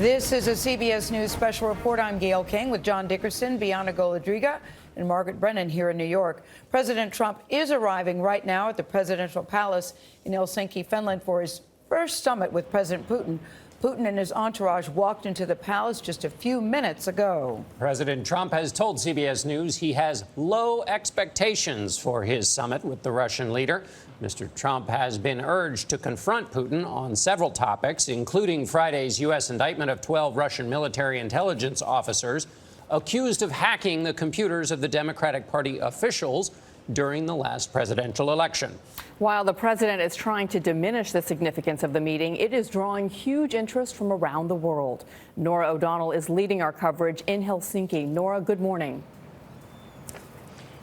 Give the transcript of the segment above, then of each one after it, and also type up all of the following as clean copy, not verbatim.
This is a CBS News special report. I'm Gail King with John Dickerson, Bianca Golodriga, and Margaret Brennan here in New York. President Trump is arriving right now at the presidential palace in Helsinki, Finland, for his first summit with President Putin. Putin and his entourage walked into the palace just a few minutes ago. President Trump has told CBS News he has low expectations for his summit with the Russian leader. Mr. Trump has been urged to confront Putin on several topics, including Friday's U.S. indictment of 12 Russian military intelligence officers accused of hacking the computers of the Democratic Party officials during the last presidential election. While the president is trying to diminish the significance of the meeting, it is drawing huge interest from around the world. Nora O'Donnell is leading our coverage in Helsinki. Nora, good morning.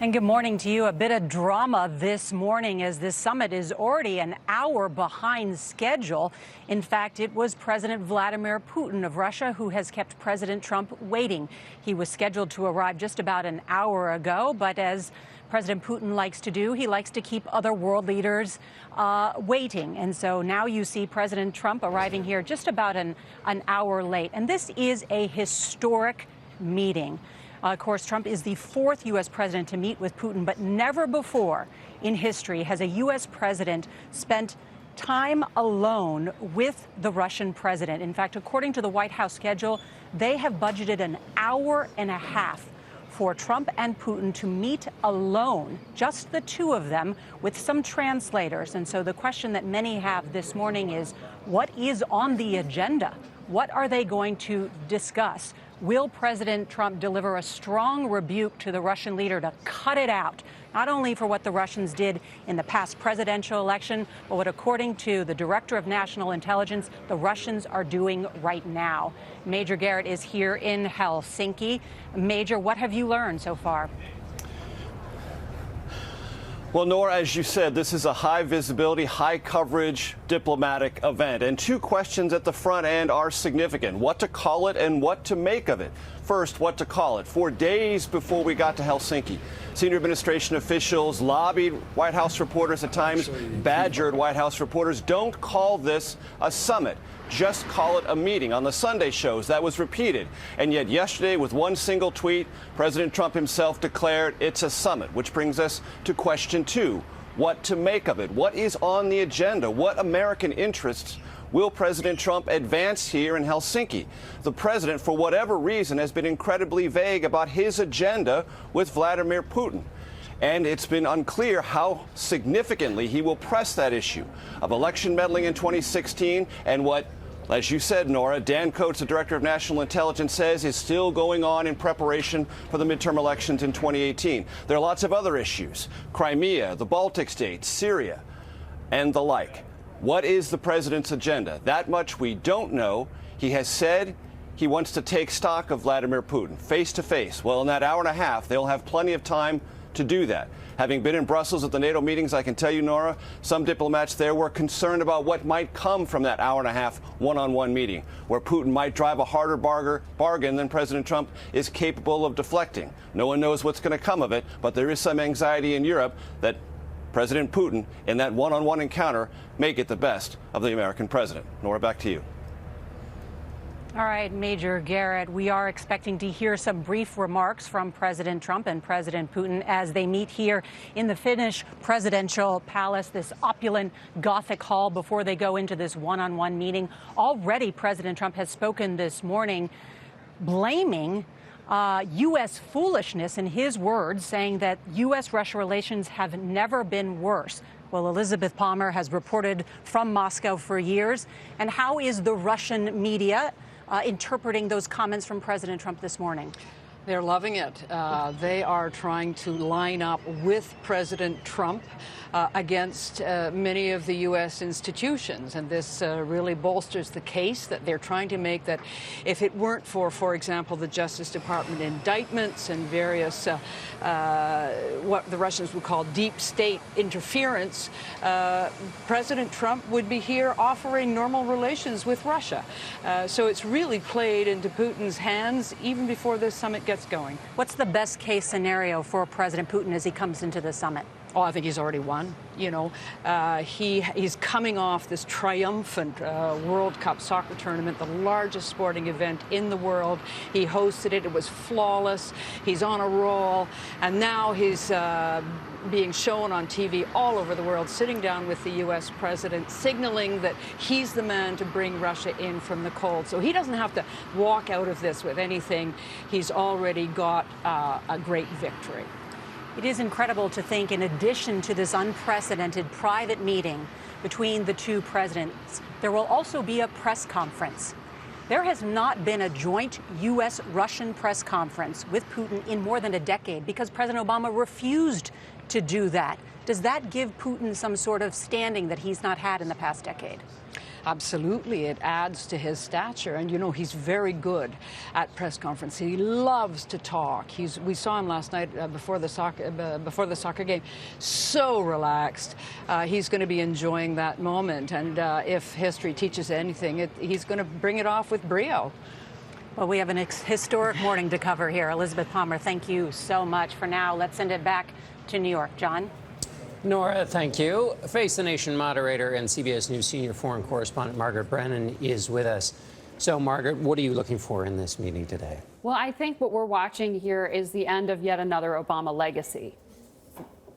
And good morning to you. A bit of drama this morning as this summit is already an hour behind schedule. In fact, it was President Vladimir Putin of Russia who has kept President Trump waiting. He was scheduled to arrive just about an hour ago, but as President Putin likes to do, he likes to keep other world leaders waiting. And so now you see President Trump arriving here just about an hour late. And this is a historic meeting. Of course, Trump is the fourth U.S. president to meet with Putin, but never before in history has a U.S. president spent time alone with the Russian president. In fact, according to the White House schedule, they have budgeted an hour and a half for Trump and Putin to meet alone, just the two of them, with some translators. And so the question that many have this morning is, what is on the agenda? What are they going to discuss? Will President Trump deliver a strong rebuke to the Russian leader to cut it out, not only for what the Russians did in the past presidential election, but what, according to the Director of National Intelligence, the Russians are doing right now? Major Garrett is here in Helsinki. Major, what have you learned so far? Well, Nora, as you said, this is a high visibility, high coverage diplomatic event. And two questions at the front end are significant: what to call it and what to make of it. First, what to call it. For days before we got to Helsinki, senior administration officials lobbied White House reporters, at times badgered White House reporters, don't call this a summit. Just call it a meeting. On the Sunday shows, that was repeated. And yet yesterday, with one single tweet, President Trump himself declared it's a summit, which brings us to question two: what to make of it? What is on the agenda? What American interests will President Trump advance here in Helsinki? The president, for whatever reason, has been incredibly vague about his agenda with Vladimir Putin. And it's been unclear how significantly he will press that issue of election meddling in 2016 and what, as you said, Nora, Dan Coats, the Director of National Intelligence, says is still going on in preparation for the midterm elections in 2018. There are lots of other issues: Crimea, the Baltic states, Syria, and the like. What is the president's agenda? That much we don't know. He has said he wants to take stock of Vladimir Putin face to face. Well, in that hour and a half, they'll have plenty of time to do that. Having been in Brussels at the NATO meetings, I can tell you, Nora, some diplomats there were concerned about what might come from that hour and a half one-on-one meeting, where Putin might drive a harder bargain than President Trump is capable of deflecting. No one knows what's going to come of it, but there is some anxiety in Europe that President Putin, in that one-on-one encounter, may get the best of the American president. Nora, back to you. All right, Major Garrett, we are expecting to hear some brief remarks from President Trump and President Putin as they meet here in the Finnish presidential palace, this opulent Gothic hall, before they go into this one-on-one meeting. Already, President Trump has spoken this morning blaming U.S. foolishness, in his words, saying that U.S.-Russia relations have never been worse. Well, Elizabeth Palmer has reported from Moscow for years. And how is the Russian media interpreting those comments from President Trump this morning? They're loving it. They are trying to line up with President Trump against many of the U.S. institutions. And this really bolsters the case that they're trying to make, that if it weren't for example, the Justice Department indictments and various what the Russians would call deep state interference, President Trump would be here offering normal relations with Russia. So it's really played into Putin's hands even before this summit gets going. What's the best case scenario for President Putin as he comes into the summit? Oh, I think he's already won. You know, he's coming off this triumphant World Cup soccer tournament, the largest sporting event in the world. He hosted it. It was flawless. He's on a roll. And now he's being shown on TV all over the world, sitting down with the U.S. president, signaling that he's the man to bring Russia in from the cold. So he doesn't have to walk out of this with anything. He's already got a great victory. It is incredible to think, in addition to this unprecedented private meeting between the two presidents, there will also be a press conference. There has not been a joint U.S.-Russian press conference with Putin in more than a decade because President Obama refused to do that. Does that give Putin some sort of standing that he's not had in the past decade? Absolutely. It adds to his stature. And, you know, he's very good at press conferences. He loves to talk. We saw him last night before the soccer game. So relaxed. He's going to be enjoying that moment. And if history teaches anything, he's going to bring it off with brio. Well, we have an historic morning to cover here. Elizabeth Palmer, thank you so much. For now, let's send it back to New York. John? Nora, thank you. Face the Nation moderator and CBS News senior foreign correspondent Margaret Brennan is with us. So, Margaret, what are you looking for in this meeting today? Well, I think what we're watching here is the end of yet another Obama legacy.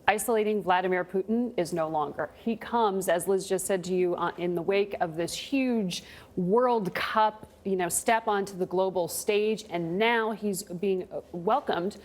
Isolating Vladimir Putin is no longer. He comes, as Liz just said to you, in the wake of this huge World Cup, step onto the global stage, and now he's being welcomed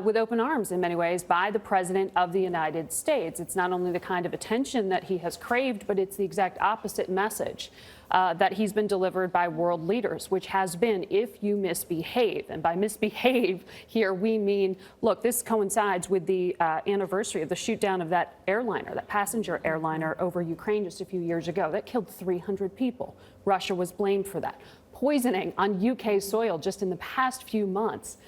with open arms in many ways by the President of the United States. It's not only the kind of attention that he has craved, but it's the exact opposite message that he's been delivered by world leaders, which has been, if you misbehave. And by misbehave here, we mean, look, this coincides with the anniversary of the shoot down of that airliner, that passenger airliner over Ukraine just a few years ago. That killed 300 people. Russia was blamed for that. Poisoning on UK soil just in the past few months,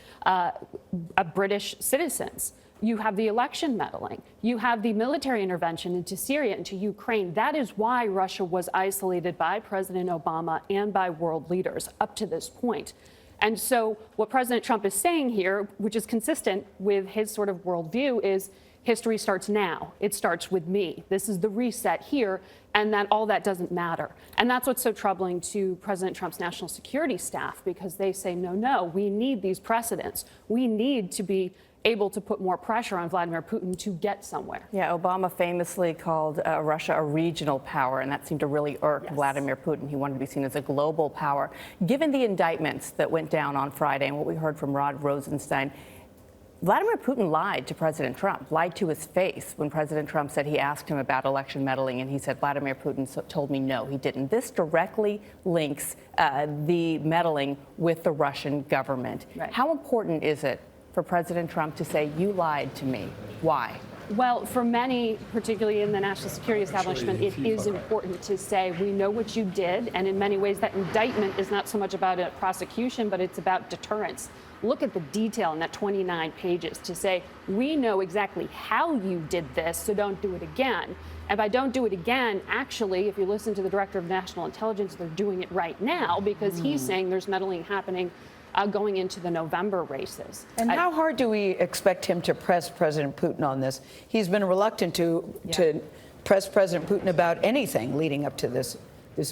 British citizens. You have the election meddling. You have the military intervention into Syria, into Ukraine. That is why Russia was isolated by President Obama and by world leaders up to this point. And so what President Trump is saying here, which is consistent with his sort of worldview, is history starts now. It starts with me. This is the reset here, and that all that doesn't matter. And that's what's so troubling to President Trump's national security staff, because they say, no, we need these precedents. We need to be able to put more pressure on Vladimir Putin to get somewhere. Yeah, Obama famously called Russia a regional power, and that seemed to really irk Vladimir Putin. He wanted to be seen as a global power. Given the indictments that went down on Friday and what we heard from Rod Rosenstein, Vladimir Putin lied to President Trump, lied to his face when President Trump said he asked him about election meddling, and he said, Vladimir Putin told me no, he didn't. This directly links the meddling with the Russian government. Right. How important is it for President Trump to say, you lied to me? Why? Well, for many, particularly in the national security establishment, it is important to say, we know what you did. And in many ways, that indictment is not so much about a prosecution, but it's about deterrence. Look at the detail in that 29 pages to say, we know exactly how you did this, so don't do it again. And by don't do it again, actually, if you listen to the Director of National Intelligence, they're doing it right now because he's saying there's meddling happening going into the November races. And how hard do we expect him to press President Putin on this? He's been reluctant to press President Putin about anything leading up to this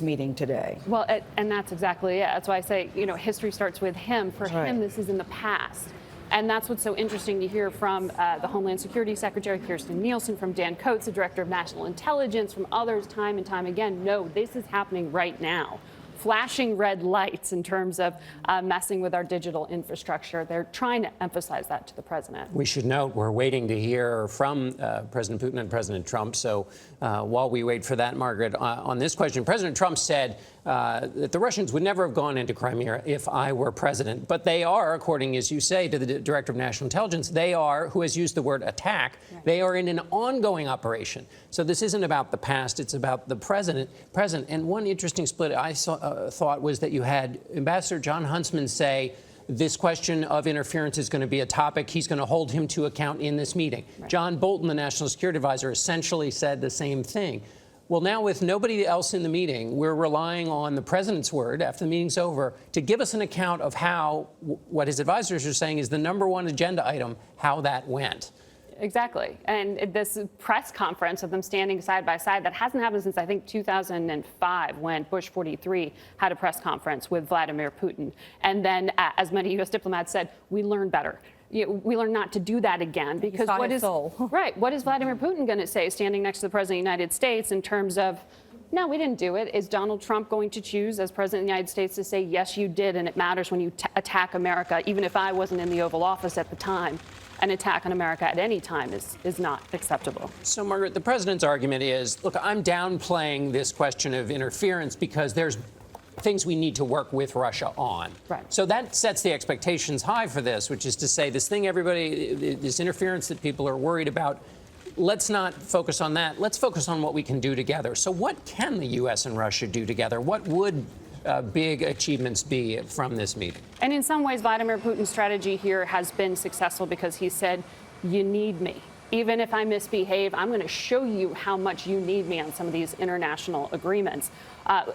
meeting today. Well, and that's exactly it. That's why I say, history starts with him. For him, this is in the past. And that's what's so interesting to hear from the Homeland Security Secretary, Kirstjen Nielsen, from Dan Coates, the Director of National Intelligence, from others time and time again. No, this is happening right now. Flashing red lights in terms of messing with our digital infrastructure. They're trying to emphasize that to the president. We should note we're waiting to hear from President Putin and President Trump. So while we wait for that, Margaret, on this question, President Trump said that the Russians would never have gone into Crimea if I were president. But they are, according, as you say, to the Director of National Intelligence, they are, who has used the word attack, they are in an ongoing operation. So this isn't about the past, it's about the present. And one interesting split I thought was that you had Ambassador John Huntsman say this question of interference is going to be a topic he's going to hold him to account in this meeting. Right. John Bolton, the National Security Advisor, essentially said the same thing. Well, now with nobody else in the meeting, we're relying on the president's word after the meeting's over to give us an account of how what his advisors are saying is the #1 agenda item, how that went. Exactly. And this press conference of them standing side by side, that hasn't happened since, I think, 2005, when Bush 43 had a press conference with Vladimir Putin. And then, as many U.S. diplomats said, we learned better. We learned not to do that again, because what is Vladimir Putin going to say standing next to the President of the United States in terms of, no, we didn't do it? Is Donald Trump going to choose, as President of the United States, to say, yes, you did, and it matters when you attack America, even if I wasn't in the Oval Office at the time? An attack on America at any time is not acceptable. So, Margaret, the president's argument is, look, I'm downplaying this question of interference because there's things we need to work with Russia on. Right. So that sets the expectations high for this, which is to say this thing this interference that people are worried about, let's not focus on that. Let's focus on what we can do together. So what can the U.S. and Russia do together? What would big achievements be from this meeting? And in some ways, Vladimir Putin's strategy here has been successful, because he said, you need me. Even if I misbehave, I'm going to show you how much you need me on some of these international agreements.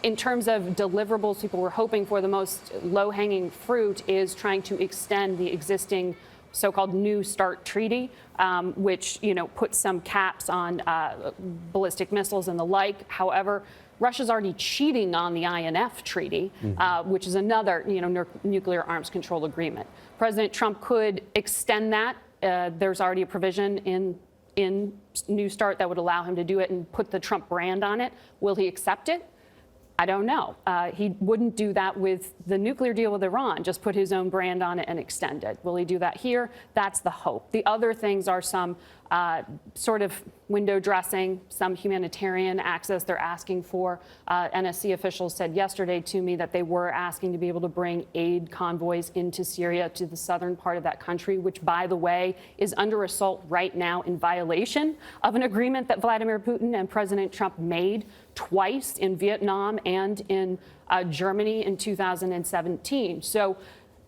In terms of deliverables, people were hoping for, the most low-hanging fruit is trying to extend the existing so-called New START treaty, which, puts some caps on ballistic missiles and the like. However, Russia's already cheating on the INF treaty, which is another, nuclear arms control agreement. President Trump could extend that. There's already a provision in New START that would allow him to do it and put the Trump brand on it. Will he accept it? I don't know. He wouldn't do that with the nuclear deal with Iran, just put his own brand on it and extend it. Will he do that here? That's the hope. The other things are some sort of window dressing, some humanitarian access they're asking for. NSC officials said yesterday to me that they were asking to be able to bring aid convoys into Syria, to the southern part of that country, which, by the way, is under assault right now in violation of an agreement that Vladimir Putin and President Trump made twice, in Vietnam and in Germany in 2017. So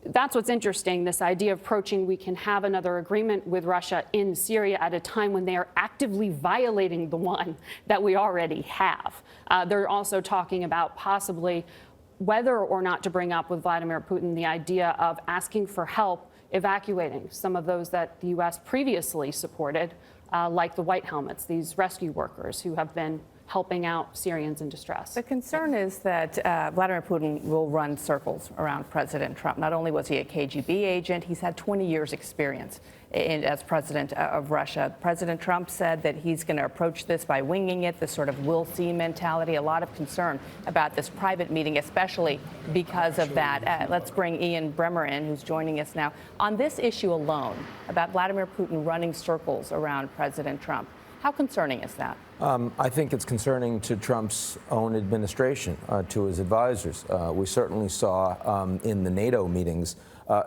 that's what's interesting, this idea of approaching, we can have another agreement with Russia in Syria at a time when they are actively violating the one that we already have. They're also talking about possibly whether or not to bring up with Vladimir Putin the idea of asking for help evacuating some of those that the U.S. previously supported, like the White Helmets, these rescue workers who have been helping out Syrians in distress. The concern is that Vladimir Putin will run circles around President Trump. Not only was he a KGB agent, he's had 20 years experience as president of Russia. President Trump said that he's going to approach this by winging it, this sort of we'll see mentality. A lot of concern about this private meeting, especially because of that. Let's bring Ian Bremmer in, who's joining us now. On this issue alone, about Vladimir Putin running circles around President Trump, how concerning is that? I think it's concerning to Trump's own administration, to his advisors. We certainly saw in the NATO meetings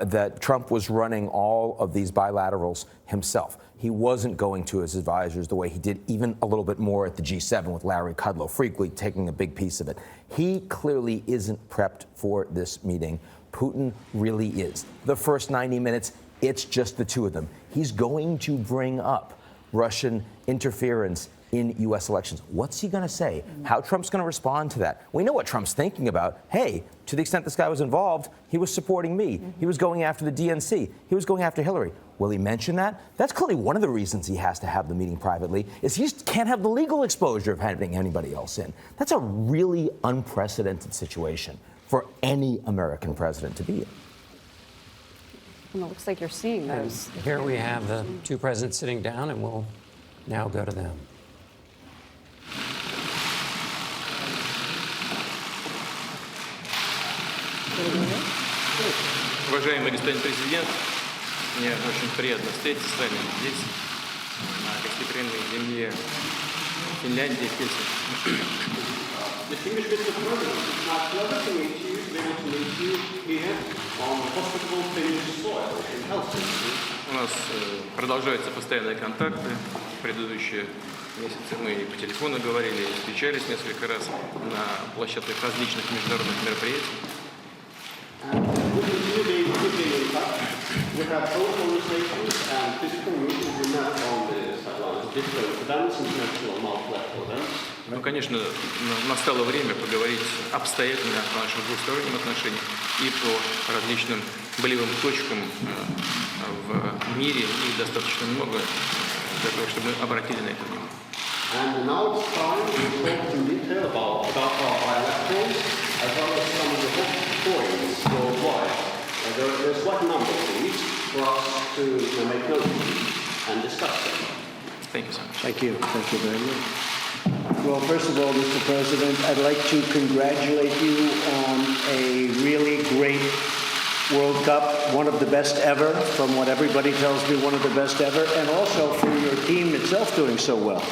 that Trump was running all of these bilaterals himself. He wasn't going to his advisors the way he did even a little bit more at the G7 with Larry Kudlow, frequently taking a big piece of it. He clearly isn't prepped for this meeting. Putin really is. The first 90 minutes, it's just the two of them. He's going to bring up Russian interference in U.S. elections. What's he going to say? How Trump's going to respond to that? We know what Trump's thinking about. Hey, to the extent this guy was involved, he was supporting me. He was going after the DNC. He was going after Hillary. Will he mention that? That's clearly one of the reasons he has to have the meeting privately, is he just can't have the legal exposure of having anybody else in. That's a really unprecedented situation for any American president to be in. Well, it looks like you're seeing those. Here we have the two presidents sitting down, and we'll now go to them. Уважаемый господин президент, мне очень приятно встретиться с вами здесь, на гостеприимной земле Финляндии, Хельсинки. Distinguished Mr. President, it's my pleasure to meet you, to be able to meet you here on hospitable Finnish soil in Helsinki. У нас продолжаются постоянные контакты. Предыдущие месяцы мы и по телефону говорили, и встречались несколько раз на площадках различных международных мероприятий. We continue being in touch. We have phone conversations and physical meetings. We met on the sidelines, different events, international multilateral events. Ну, конечно, настало время поговорить обстоятельно о наших двусторонних отношениях и по различным болевым точкам в мире. И достаточно много для того, чтобы мы обратили на это внимание. And now it's time to talk in detail about our bilaterals, as well as some of the hot points worldwide. There's one number for each for us to make note of and discuss them. Thank you so much. Thank you. Thank you very much. Well, first of all, Mr. President, I'd like to congratulate you on a really great World Cup, one of the best ever, from what everybody tells me, one of the best ever, and also for your team itself doing so well.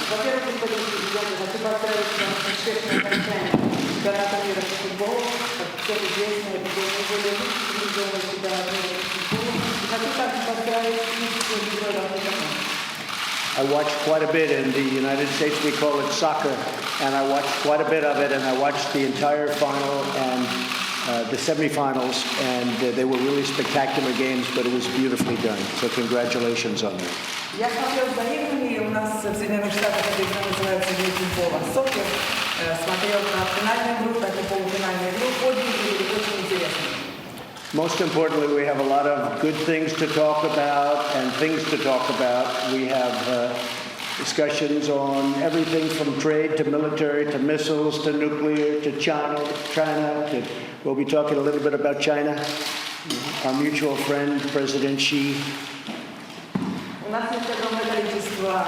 Во-первых, господин президент, я хочу поздравить вас с успешным окончанием чемпионата мира по футболу. Как всем известно, это был наиболее телевизионный чемпионат мира по футболу. И хочу также поздравить и героев команд. I watched quite a bit in the United States. We call it soccer, and I watched quite a bit of it, and I watched the entire final and the semifinals, and they were really spectacular games, but it was beautifully done. So congratulations on that. Я смотрел за играми, у нас в Соединенных Штатах эта игра называется не футбол, а сокер. Смотрел как финальную игру, так и полуфинальную игру. Обе были очень интересны. Most importantly, we have a lot of good things to talk about and things to talk about. We have discussions on everything from trade to military to missiles to nuclear to China. We'll be talking a little bit about China. Our mutual friend, President Xi. У нас есть огромное количество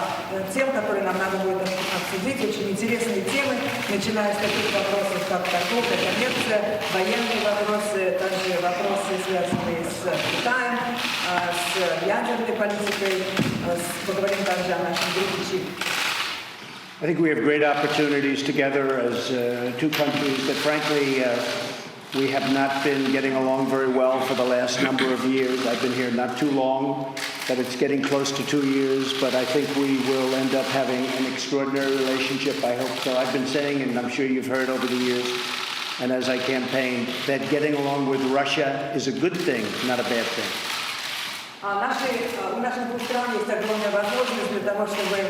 тем, которые нам надо будет обсудить, очень интересные темы, начиная с таких вопросов, как торговля, коммерция, военные вопросы, также вопросы, связанные с Китаем, с ядерной политикой, поговорим также о нашем друге Xi. I think we have great opportunities together as two countries that, frankly, we have not been getting along very well for the last number of years. I've been here not too long, but it's getting close to 2 years. But I think we will end up having an extraordinary relationship. I hope so. I've been saying, and I'm sure you've heard over the years, and as I campaigned, that getting along with Russia is a good thing, not a bad thing. У наших двух стран есть огромная возможность для того, чтобы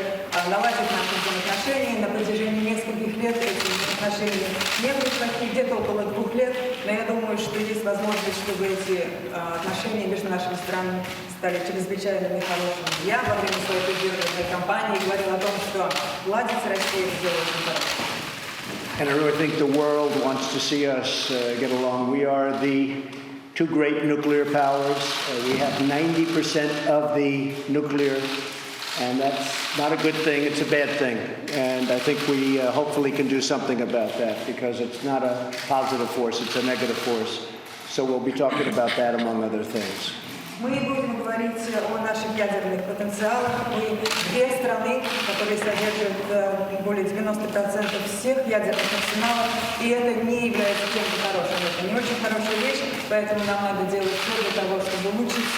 наладить наши взаимоотношения. На протяжении нескольких лет эти отношения не были такие, где-то около 2 лет. Но я думаю, что есть возможность, чтобы эти отношения между нашими странами стали чрезвычайно хорошими. Я во время своей предвыборной кампании говорила о том, что ладить с Россией сделать очень хорошо. And I really think the world wants to see us get along. We are the two great nuclear powers. We have 90% of the nuclear, and that's not a good thing, it's a bad thing. And I think we hopefully can do something about that, because it's not a positive force, it's a negative force. So we'll be talking about that, among other things. Мы будем говорить о наших ядерных потенциалах. Мы две страны, которые содержат более 90% всех ядерных арсеналов, и это не является чем-то хорошим. Это не очень хорошая вещь, поэтому нам надо делать все для того, чтобы улучшить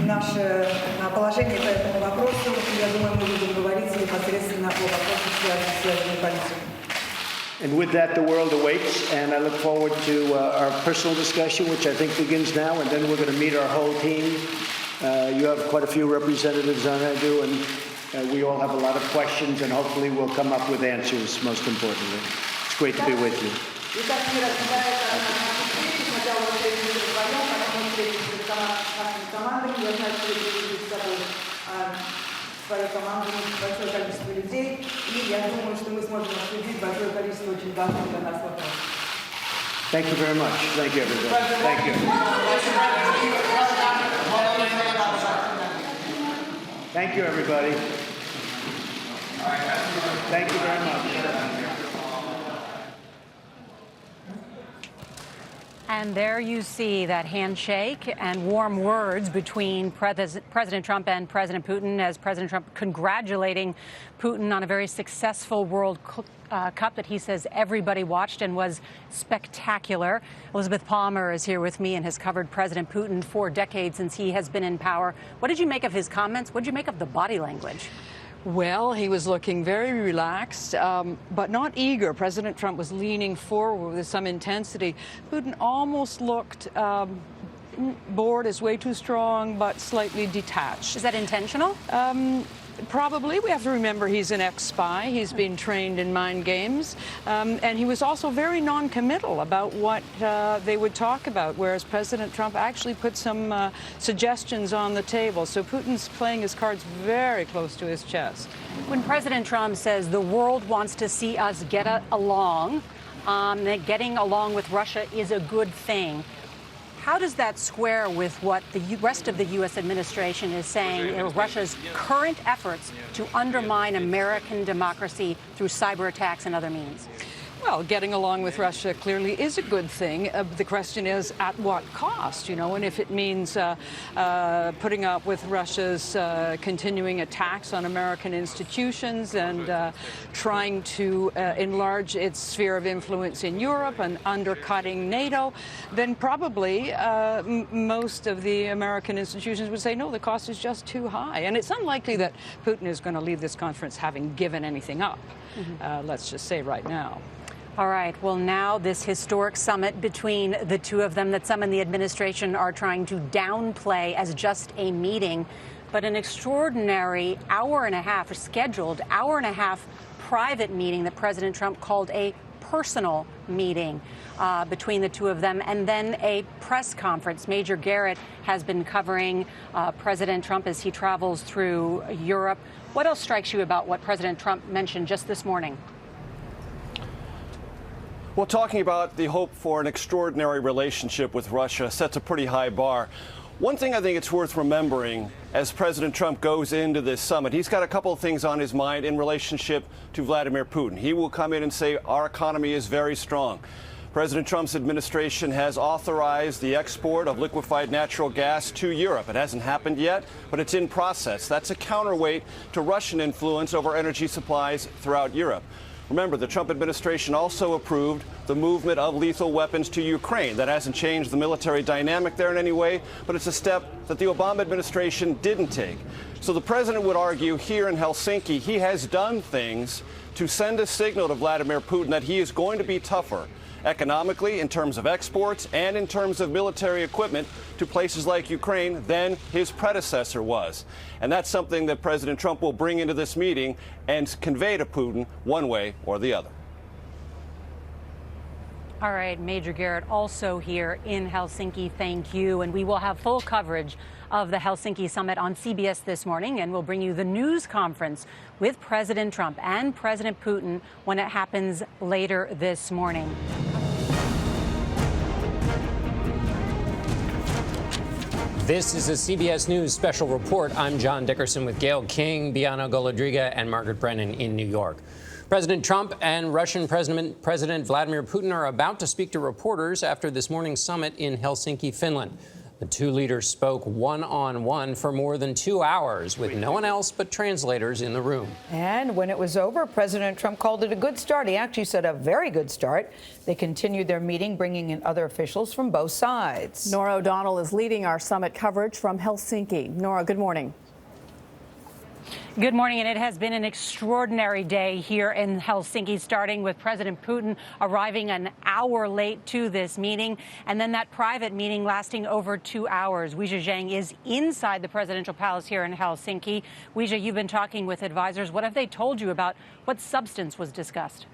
наше положение по этому вопросу. Я думаю, мы будем говорить непосредственно о вопросах, связанных с ядерной политикой. And with that, the world awaits, and I look forward to our personal discussion, which I think begins now, and then we're going to meet our whole team. You have quite a few representatives on I do, and we all have a lot of questions, and hopefully we'll come up with answers, most importantly. It's great to be with you. Свою команду, большое количество людей, и я думаю, что мы сможем обсудить большое количество очень важных для нас вопросов. Thank you very much. Thank you, everybody. Thank you. Thank you, everybody. Thank you very much. And there you see that handshake and warm words between President Trump and President Putin, as President Trump congratulating Putin on a very successful World Cup that he says everybody watched and was spectacular. Elizabeth Palmer is here with me and has covered President Putin for decades since he has been in power. What did you make of his comments? What did you make of the body language? Well, he was looking very relaxed, but not eager. President Trump was leaning forward with some intensity. Putin almost looked bored is way too strong, but slightly detached. Is that intentional? Probably. We have to remember he's an ex-spy. He's been trained in mind games. And he was also very non-committal about what they would talk about, whereas President Trump actually put some suggestions on the table. So Putin's playing his cards very close to his chest. When President Trump says the world wants to see us get along, that getting along with Russia is a good thing, how does that square with what the rest of the U.S. administration is saying Russia's current efforts to undermine American democracy through cyber attacks and other means? Well, getting along with Russia clearly is a good thing. The question is, at what cost, you know, and if it means putting up with Russia's continuing attacks on American institutions and trying to enlarge its sphere of influence in Europe and undercutting NATO, then probably most of the American institutions would say, no, the cost is just too high. And it's unlikely that Putin is going to leave this conference having given anything up, let's just say right now. All right. Well, now this historic summit between the two of them that some in the administration are trying to downplay as just a meeting, but an extraordinary scheduled hour and a half private meeting that President Trump called a personal meeting between the two of them, and then a press conference. Major Garrett has been covering President Trump as he travels through Europe. What else strikes you about what President Trump mentioned just this morning? Well, talking about the hope for an extraordinary relationship with Russia sets a pretty high bar. One thing I think it's worth remembering as President Trump goes into this summit, he's got a couple of things on his mind in relationship to Vladimir Putin. He will come in and say our economy is very strong. President Trump's administration has authorized the export of liquefied natural gas to Europe. It hasn't happened yet, but it's in process. That's a counterweight to Russian influence over energy supplies throughout Europe. Remember, the Trump administration also approved the movement of lethal weapons to Ukraine. That hasn't changed the military dynamic there in any way, but it's a step that the Obama administration didn't take. So the president would argue here in Helsinki, he has done things to send a signal to Vladimir Putin that he is going to be tougher economically in terms of exports and in terms of military equipment to places like Ukraine than his predecessor was. And that's something that President Trump will bring into this meeting and convey to Putin one way or the other. All right, Major Garrett also here in Helsinki. Thank you. And we will have full coverage of the Helsinki summit on CBS this morning, and we'll bring you the news conference with President Trump and President Putin when it happens later this morning. This is a CBS News special report. I'm John Dickerson with Gayle King, Bianca Golodryga, and Margaret Brennan in New York. President Trump and Russian President Vladimir Putin are about to speak to reporters after this morning's summit in Helsinki, Finland. The two leaders spoke one-on-one for more than 2 hours with no one else but translators in the room. And when it was over, President Trump called it a good start. He actually said a very good start. They continued their meeting, bringing in other officials from both sides. Nora O'Donnell is leading our summit coverage from Helsinki. Nora, good morning. Good morning, and it has been an extraordinary day here in Helsinki, starting with President Putin arriving an hour late to this meeting, and then that private meeting lasting over 2 hours. Weijia Zhang is inside the presidential palace here in Helsinki. Weijia, you've been talking with advisors. What have they told you about what substance was discussed?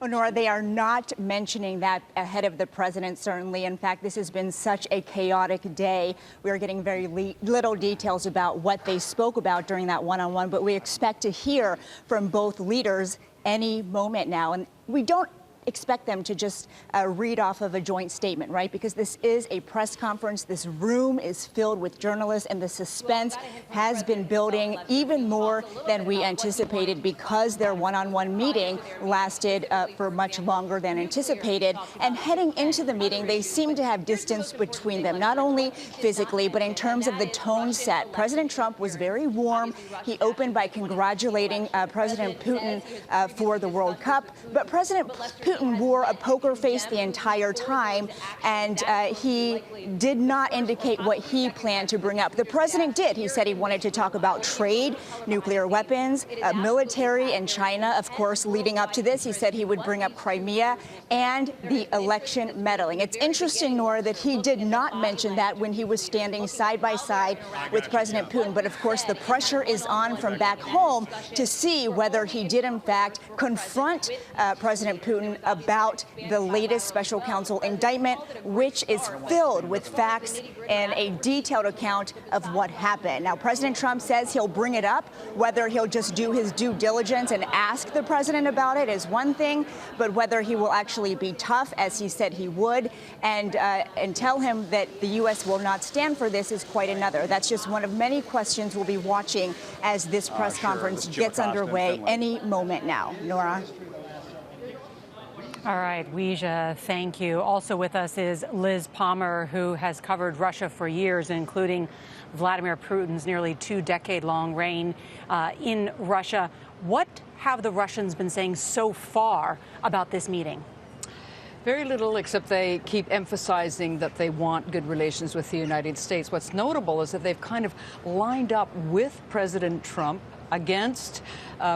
Oh, Nora, they are not mentioning that ahead of the president, certainly. In fact, this has been such a chaotic day. We are getting very little details about what they spoke about during that one-on-one, but we expect to hear from both leaders any moment now. And we don't expect them to just read off of a joint statement, right? Because this is a press conference. This room is filled with journalists, and the suspense has been building even more than we anticipated because their one-on-one meeting lasted for much longer than anticipated. And heading into the meeting, they seem to have distance between them, not only physically, but in terms of the tone set. President Trump was very warm. He opened by congratulating President Putin for the World Cup. But President Putin Putin wore a poker face the entire time, and he did not indicate what he planned to bring up. The president did. He said he wanted to talk about trade, nuclear weapons, military, and China. Of course, leading up to this, he said he would bring up Crimea and the election meddling. It's interesting, Nora, that he did not mention that when he was standing side by side with President Putin. But of course, the pressure is on from back home to see whether he did, in fact, confront President Putin about the latest special counsel indictment, which is filled with facts and a detailed account of what happened. Now, President Trump says he'll bring it up. Whether he'll just do his due diligence and ask the president about it is one thing, but whether he will actually be tough, as he said he would, and tell him that the U.S. will not stand for this is quite another. That's just one of many questions we'll be watching as this press conference gets underway any moment now. Nora? All right, Weija, thank you. Also with us is Liz Palmer, who has covered Russia for years, including Vladimir Putin's nearly 2-decade-long reign in Russia. What have the Russians been saying so far about this meeting? Very little, except they keep emphasizing that they want good relations with the United States. What's notable is that they've kind of lined up with President Trump against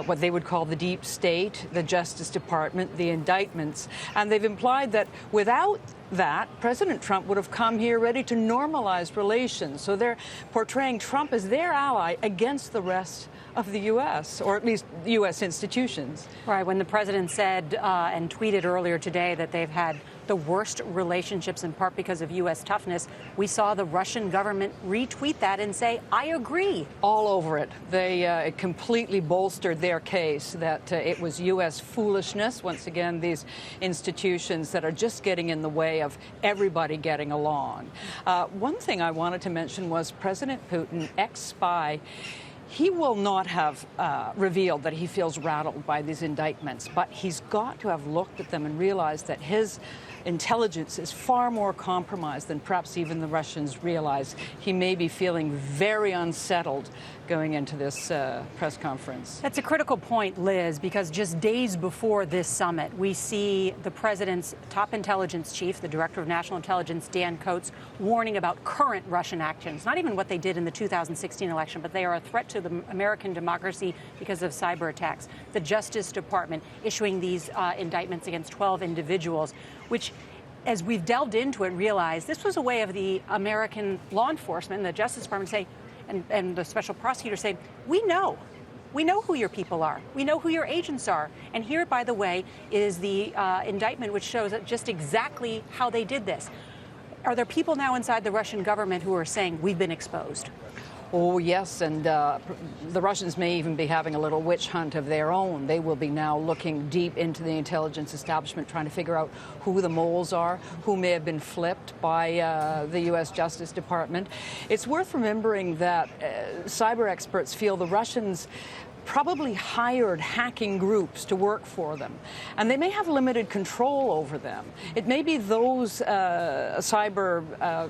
what they would call the deep state, the Justice Department, the indictments. And they've implied that without that, President Trump would have come here ready to normalize relations. So they're portraying Trump as their ally against the rest of the U.S., or at least U.S. institutions. Right. When the president said and tweeted earlier today that they've had the worst relationships in part because of U.S. toughness, we saw the Russian government retweet that and say, I agree. All over it. They completely bolstered their case that it was U.S. foolishness. Once again, these institutions that are just getting in the way of everybody getting along. One thing I wanted to mention was President Putin, ex-spy. He will not have revealed that he feels rattled by these indictments, but he's got to have looked at them and realized that his intelligence is far more compromised than perhaps even the Russians realize. He may be feeling very unsettled going into this press conference. That's a critical point, Liz, because just days before this summit, we see the president's top intelligence chief, the director of national intelligence, Dan Coats, warning about current Russian actions, not even what they did in the 2016 election, but they are a threat to the American democracy because of cyber attacks. The Justice Department issuing these indictments against 12 individuals, which, as we've delved into it, realized this was a way of the American law enforcement, the Justice Department, say, and the special prosecutor say, we know who your people are. We know who your agents are. And here, by the way, is the indictment which shows just exactly how they did this. Are there people now inside the Russian government who are saying we've been exposed? Oh, yes, and the Russians may even be having a little witch hunt of their own. They will be now looking deep into the intelligence establishment, trying to figure out who the moles are, who may have been flipped by the U.S. Justice Department. It's worth remembering that cyber experts feel the Russians probably hired hacking groups to work for them, and they may have limited control over them. It may be those cyber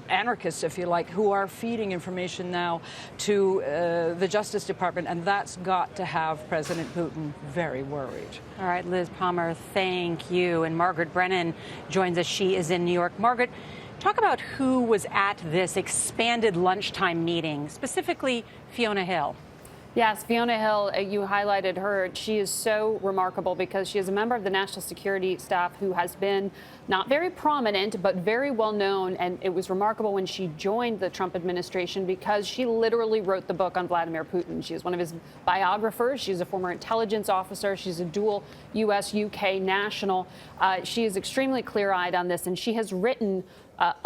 anarchists, if you like, who are feeding information now to the Justice Department, and that's got to have President Putin very worried. All right, Liz Palmer, thank you. And Margaret Brennan joins us. She is in New York. Margaret, talk about who was at this expanded lunchtime meeting, specifically Fiona Hill. Yes, Fiona Hill, you highlighted her. She is so remarkable because she is a member of the national security staff who has been not very prominent, but very well known. And it was remarkable when she joined the Trump administration because she literally wrote the book on Vladimir Putin. She is one of his biographers. She's a former intelligence officer. She's a dual U.S.-UK national. She is extremely clear-eyed on this, and she has written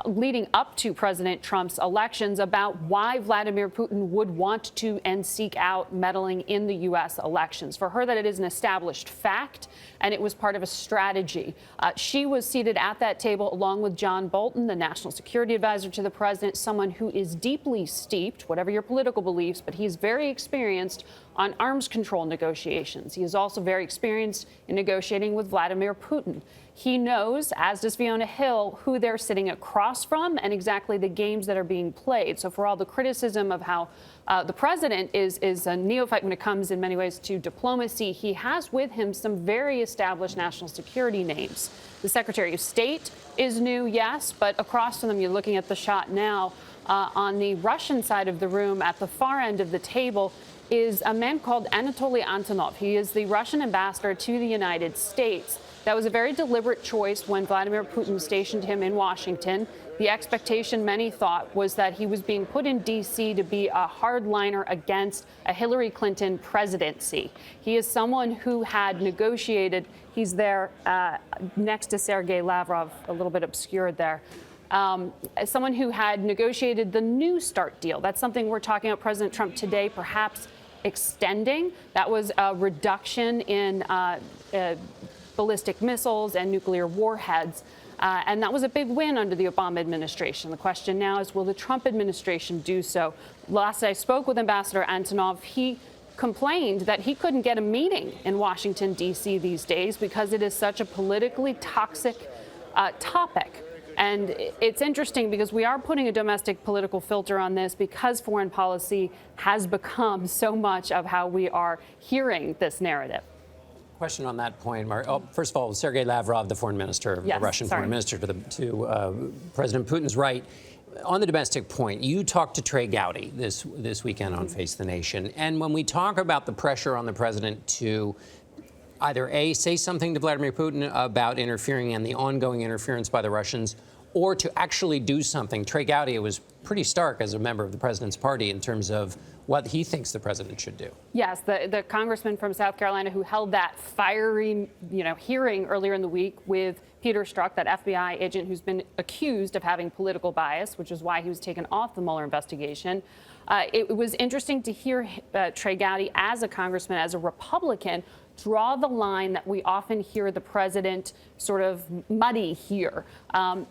leading up to President Trump's elections about why Vladimir Putin would want to and seek out meddling in the U.S. elections. For her, that it is an established fact, and it was part of a strategy. She was seated at that table along with John Bolton, the national security advisor to the president, someone who is deeply steeped, whatever your political beliefs, but he's very experienced on arms control negotiations. He is also very experienced in negotiating with Vladimir Putin. He knows, as does Fiona Hill, who they're sitting across from and exactly the games that are being played. So for all the criticism of how the president is a neophyte when it comes in many ways to diplomacy, he has with him some very established national security names. The Secretary of State is new, yes, but across from them, you're looking at the shot now on the Russian side of the room at the far end of the table is a man called Anatoly Antonov. He is the Russian ambassador to the United States. That was a very deliberate choice when Vladimir Putin stationed him in Washington. The expectation, many thought, was that he was being put in D.C. to be a hardliner against a Hillary Clinton presidency. He is someone who had negotiated. He's there next to Sergei Lavrov, a little bit obscured there. Someone who had negotiated the New START deal. That's something we're talking about President Trump today, perhaps extending. That was a reduction in ballistic missiles and nuclear warheads. And that was a big win under the Obama administration. The question now is, will the Trump administration do so? Last I spoke with Ambassador Antonov, he complained that he couldn't get a meeting in Washington, D.C. these days because it is such a politically toxic topic. And it's interesting because we are putting a domestic political filter on this because foreign policy has become so much of how we are hearing this narrative. Question on that point, Mark. Oh, first of all, Sergei Lavrov, the foreign minister, Yes, the Russian sorry. foreign minister to President Putin's right. On the domestic point, you talked to Trey Gowdy this weekend on Face the Nation. And when we talk about the pressure on the president to either A, say something to Vladimir Putin about interfering and the ongoing interference by the Russians, or to actually do something, Trey Gowdy was pretty stark as a member of the president's party in terms of what he thinks the president should do. Yes, the congressman from South Carolina who held that fiery, hearing earlier in the week with Peter Strzok, that FBI agent who's been accused of having political bias, which is why he was taken off the Mueller investigation. It was interesting to hear Trey Gowdy, as a congressman, as a Republican, draw the line that we often hear the president sort of muddy here,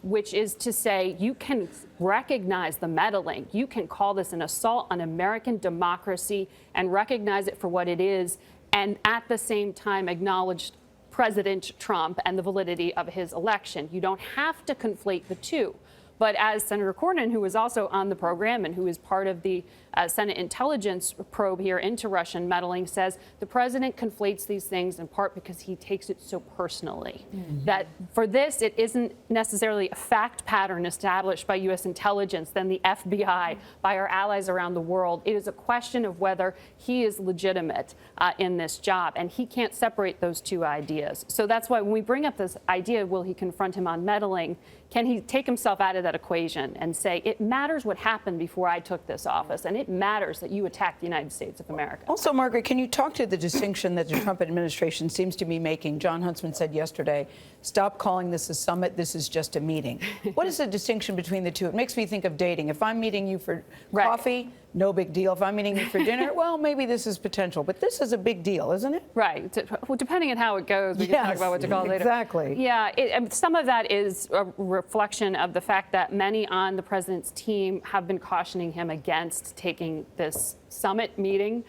which is to say you can recognize the meddling. You can call this an assault on American democracy and recognize it for what it is, and at the same time acknowledge President Trump and the validity of his election. You don't have to conflate the two. But as Senator Cornyn, who was also on the program and who is part of the Senate intelligence probe here into Russian meddling, says the president conflates these things in part because he takes it so personally. That for this, it isn't necessarily a fact pattern established by U.S. intelligence, then the FBI, by our allies around the world. It is a question of whether he is legitimate in this job, and he can't separate those two ideas. So that's why when we bring up this idea, will he confront him on meddling? Can he take himself out of that equation and say, it matters what happened before I took this office, and it matters that you attacked the United States of America? Also, Margaret, can you talk to the distinction that the Trump administration seems to be making? John Huntsman said yesterday, stop calling this a summit, this is just a meeting. What is the distinction between the two? It makes me think of dating. If I'm meeting you for coffee, no big deal. If I'm meeting you for dinner, well, maybe this is potential. But this is a big deal, isn't it? Right. Well, depending on how it goes, we can talk about what to call it later. Exactly. Yeah, some of that is a reflection of the fact that many on the president's team have been cautioning him against taking this summit meeting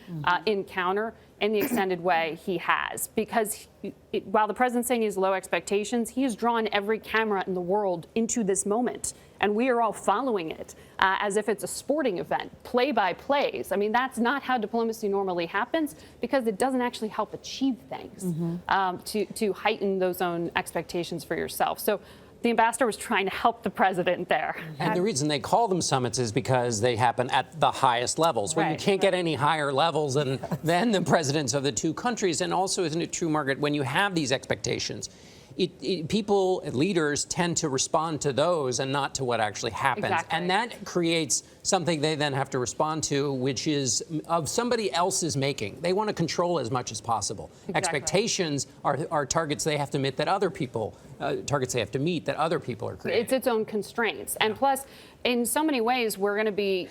in counter in the extended way he has. Because while the president's saying he has low expectations, he has drawn every camera in the world into this moment. And we are all following it as if it's a sporting event, play-by-plays. I mean, that's not how diplomacy normally happens because it doesn't actually help achieve things to heighten those own expectations for yourself. So the ambassador was trying to help the president there. And the reason they call them summits is because they happen at the highest levels. Well, you can't get any higher levels than the presidents of the two countries. And also, isn't it true, Margaret, when you have these expectations, people, leaders tend to respond to those and not to what actually happens. Exactly. And that creates something they then have to respond to, which is of somebody else's making. They want to control as much as possible. Exactly. Expectations are targets they have to meet that other people, targets they have to meet that other people are creating. It's its own constraints. And plus, in so many ways, we're going to be,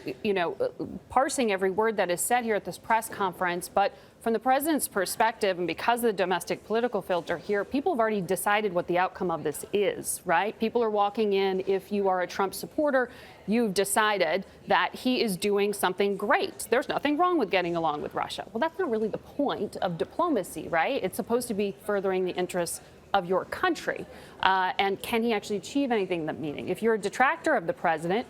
parsing every word that is said here at this press conference. But from the president's perspective, and because of the domestic political filter here, people have already decided what the outcome of this is, right? People are walking in. If you are a Trump supporter, you've decided that he is doing something great. There's nothing wrong with getting along with Russia. Well, that's not really the point of diplomacy, right? It's supposed to be furthering the interests of your country. And can he actually achieve anything in that meeting? If you're a detractor of the president,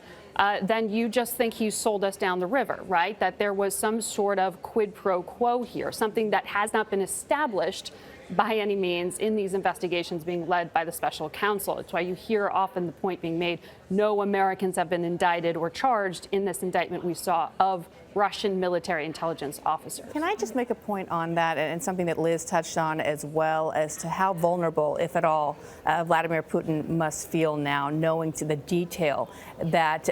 then you just think he sold us down the river, right? That there was some sort of quid pro quo here, something that has not been established by any means in these investigations being led by the special counsel. It's why you hear often the point being made, no Americans have been indicted or charged in this indictment we saw of Russian military intelligence officers. Can I just make a point on that, and something that Liz touched on as well, as to how vulnerable, if at all, Vladimir Putin must feel now, knowing to the detail that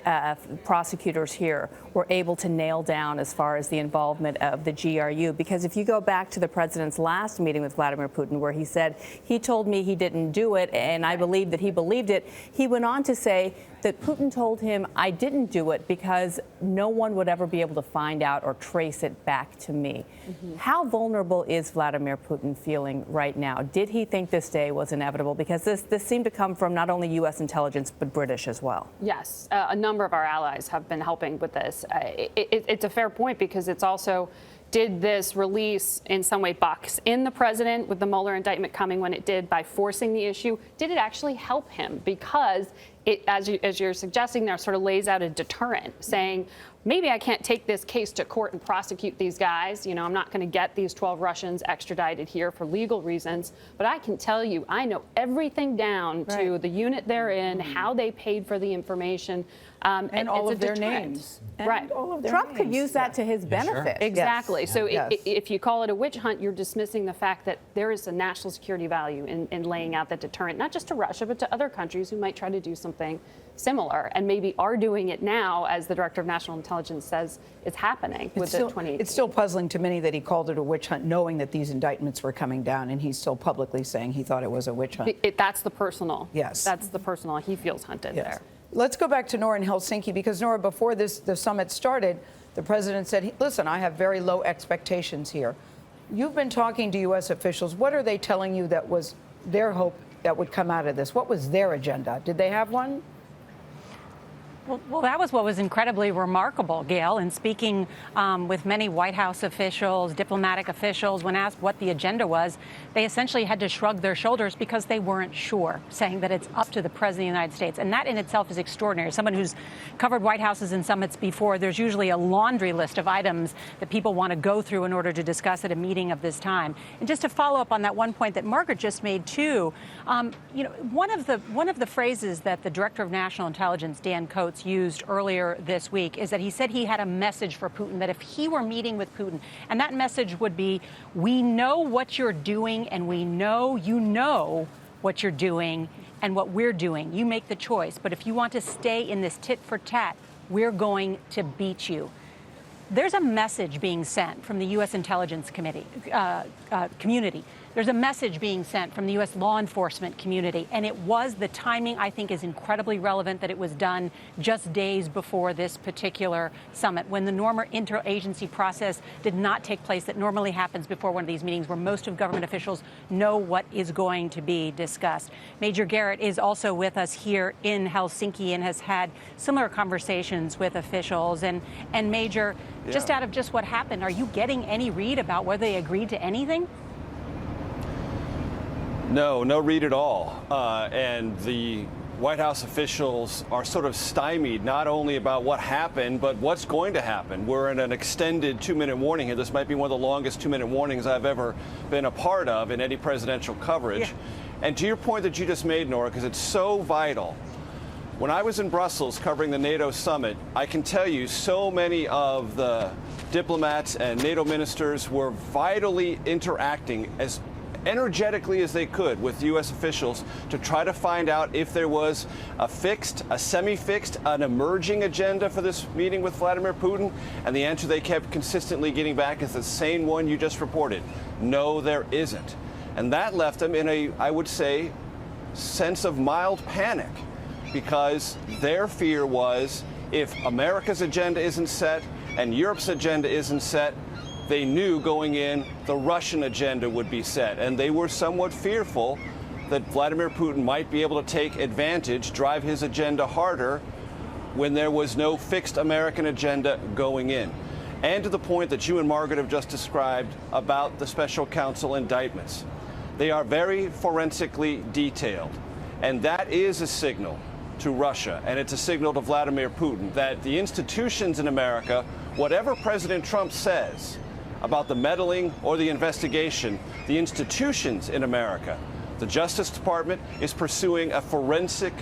prosecutors here were able to nail down as far as the involvement of the GRU? Because if you go back to the president's last meeting with Vladimir Putin, where he said, he told me he didn't do it, and I believe that he believed it, he went on to say that Putin told him, I didn't do it because no one would ever be able to find out or trace it back to me. How vulnerable is Vladimir Putin feeling right now? Did he think this day was inevitable? Because this seemed to come from not only U.S. intelligence, but British as well. Yes, a number of our allies have been helping with this. It's a fair point, because it's also, did this release in some way box in the president with the Mueller indictment coming when it did by forcing the issue? Did it actually help him? Because it, as you're suggesting there, sort of lays out a deterrent, saying, maybe I can't take this case to court and prosecute these guys. You know, I'm not going to get these 12 Russians extradited here for legal reasons. But I can tell you, I know everything down to the unit they're in, how they paid for the information. And all of their names. Right. Trump could use that to his benefit. Exactly. Yes. So Yes. if you call it a witch hunt, you're dismissing the fact that there is a national security value in laying out that deterrent, not just to Russia, but to other countries who might try to do something similar and maybe are doing it now, as the Director of National Intelligence says it's happening with the 2018. It's still puzzling to many that he called it a witch hunt, knowing that these indictments were coming down, and he's still publicly saying he thought it was a witch hunt. That's the personal. Yes. That's the personal. He feels hunted there. Let's go back to Nora in Helsinki, because, Nora, before the summit started, the president said, listen, I have very low expectations here. You've been talking to U.S. officials. What are they telling you that was their hope that would come out of this? What was their agenda? Did they have one? Well, that was what was incredibly remarkable, Gail. In speaking with many White House officials, diplomatic officials, when asked what the agenda was, they essentially had to shrug their shoulders because they weren't sure, saying that it's up to the President of the United States. And that in itself is extraordinary. Someone who's covered White Houses and summits before, there's usually a laundry list of items that people want to go through in order to discuss at a meeting of this time. And just to follow up on that one point that Margaret just made, too, you know, one of the phrases that the Director of National Intelligence, Dan Coats, used earlier this week is that he said he had a message for Putin, that if he were meeting with Putin, and that message would be, we know what you're doing, and we know you know what you're doing and what we're doing. You make the choice. But if you want to stay in this tit for tat, we're going to beat you. There's a message being sent from the U.S. intelligence community. There's a message being sent from the U.S. law enforcement community, and the timing, I think, is incredibly relevant that it was done just days before this particular summit, when the normal interagency process did not take place that normally happens before one of these meetings, where most of government officials know what is going to be discussed. Major Garrett is also with us here in Helsinki and has had similar conversations with officials. And Major, just out of just what happened, are you getting any read about whether they agreed to anything? No read at all. And the White House officials are sort of stymied, not only about what happened, but what's going to happen. We're in an extended 2-minute warning here. This might be one of the longest 2-minute warnings I've ever been a part of in any presidential coverage. Yeah. And to your point that you just made, Nora, because it's so vital, when I was in Brussels covering the NATO summit, I can tell you so many of the diplomats and NATO ministers were vitally interacting as energetically as they could with U.S. officials to try to find out if there was a fixed, a semi-fixed, an emerging agenda for this meeting with Vladimir Putin. And the answer they kept consistently getting back is the same one you just reported. No, there isn't. And that left them in a, I would say, sense of mild panic, because their fear was, if America's agenda isn't set and Europe's agenda isn't set, they knew going in the Russian agenda would be set. And they were somewhat fearful that Vladimir Putin might be able to take advantage, drive his agenda harder when there was no fixed American agenda going in. And to the point that you and Margaret have just described about the special counsel indictments. They are very forensically detailed. And that is a signal to Russia, and it's a signal to Vladimir Putin that the institutions in America, whatever President Trump says about the meddling or the investigation, the institutions in America, the Justice Department is pursuing a forensic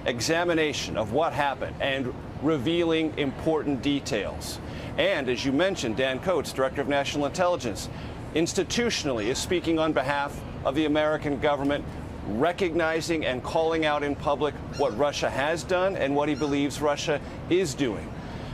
examination of what happened and revealing important details. And as you mentioned, Dan Coates, Director of National Intelligence, institutionally is speaking on behalf of the American government, recognizing and calling out in public what Russia has done and what he believes Russia is doing.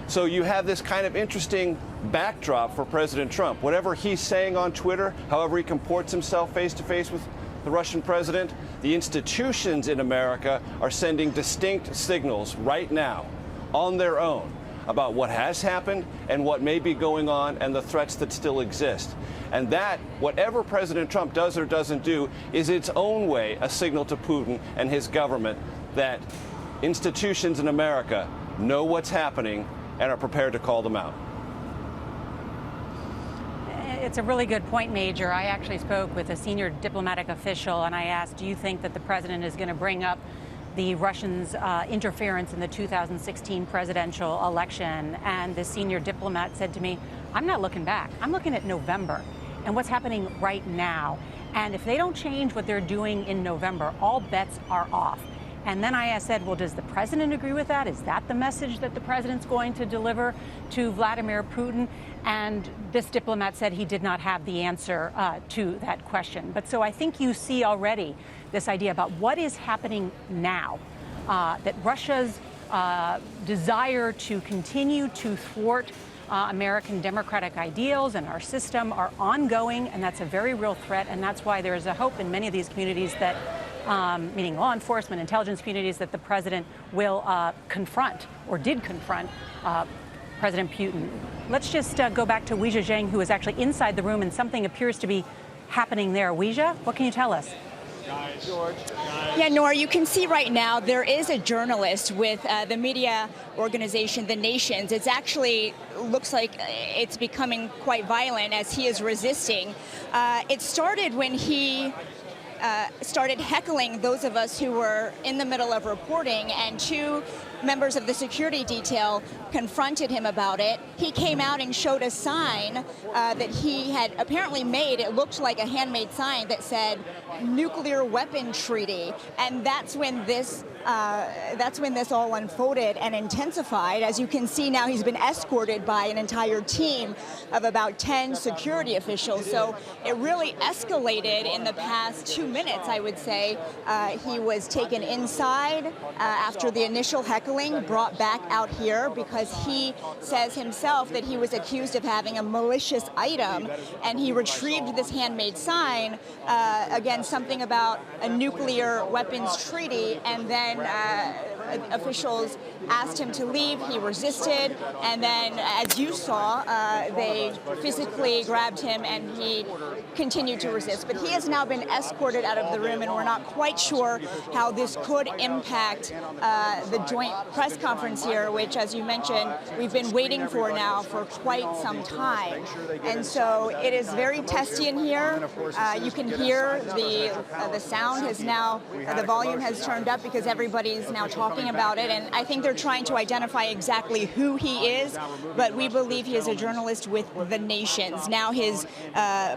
So you have this kind of interesting backdrop for President Trump. Whatever he's saying on Twitter, however he comports himself face to face with the Russian president, the institutions in America are sending distinct signals right now on their own about what has happened and what may be going on and the threats that still exist. And that, whatever President Trump does or doesn't do, is its own way a signal to Putin and his government that institutions in America know what's happening and are prepared to call them out. It's a really good point, Major. I actually spoke with a senior diplomatic official, and I asked, do you think that the president is going to bring up the Russians' interference in the 2016 presidential election? And the senior diplomat said to me, I'm not looking back. I'm looking at November and what's happening right now. And if they don't change what they're doing in November, all bets are off. And then I said, well, does the president agree with that? Is that the message that the president's going to deliver to Vladimir Putin? And this diplomat said he did not have the answer to that question. But so I think you see already this idea about what is happening now, that Russia's desire to continue to thwart American democratic ideals and our system are ongoing, and that's a very real threat. And that's why there is a hope in many of these communities that meaning law enforcement, intelligence communities, that the president will confront or did confront President Putin. Let's just go back to Weijia Zhang, who is actually inside the room, and something appears to be happening there. Weijia, what can you tell us? Yeah, Nora, you can see right now there is a journalist with the media organization, The Nations. It's actually looks like it's becoming quite violent as he is resisting. It started when he started heckling those of us who were in the middle of reporting, and two members of the security detail confronted him about it. He came out and showed a sign that he had apparently made. It looked like a handmade sign that said nuclear weapon treaty, and that's when this all unfolded and intensified. As you can see now, he's been escorted by an entire team of about 10 security officials. So it really escalated in the past 2 minutes, I would say. He was taken inside after the initial heckling, brought back out here because he says himself that he was accused of having a malicious item, and he retrieved this handmade sign, again, something about a nuclear weapons treaty, and then officials asked him to leave. He resisted, and then, as you saw, they physically grabbed him, and he continued to resist. But he has now been escorted out of the room, and we're not quite sure how this could impact the joint press conference here, which, as you mentioned, we've been waiting for now for quite some time. And so it is very testy in here. You can hear the sound has now, the volume has turned up because everybody's now talking about it, and I think they're trying to identify exactly who he is, but we believe he is a journalist with The Nations. Now his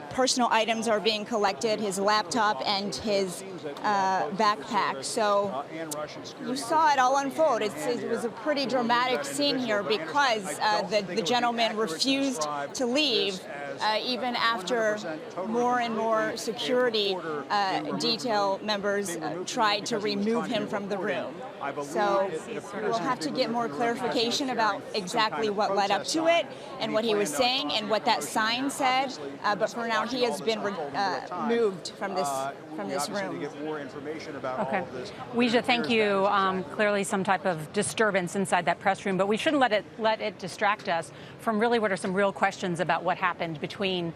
personal items are being collected, his laptop and his backpack. So you saw it all unfold. It was a pretty dramatic scene here because the gentleman refused to leave, even after more and more security detail members tried to remove him from the room. So we'll have to get more clarification about exactly what led up to it and what he was saying and what that sign said. But for now, he has been moved from this room. Okay. Weijia, thank you. Clearly some type of disturbance inside that press room, but we shouldn't let it distract us from really what are some real questions about what happened between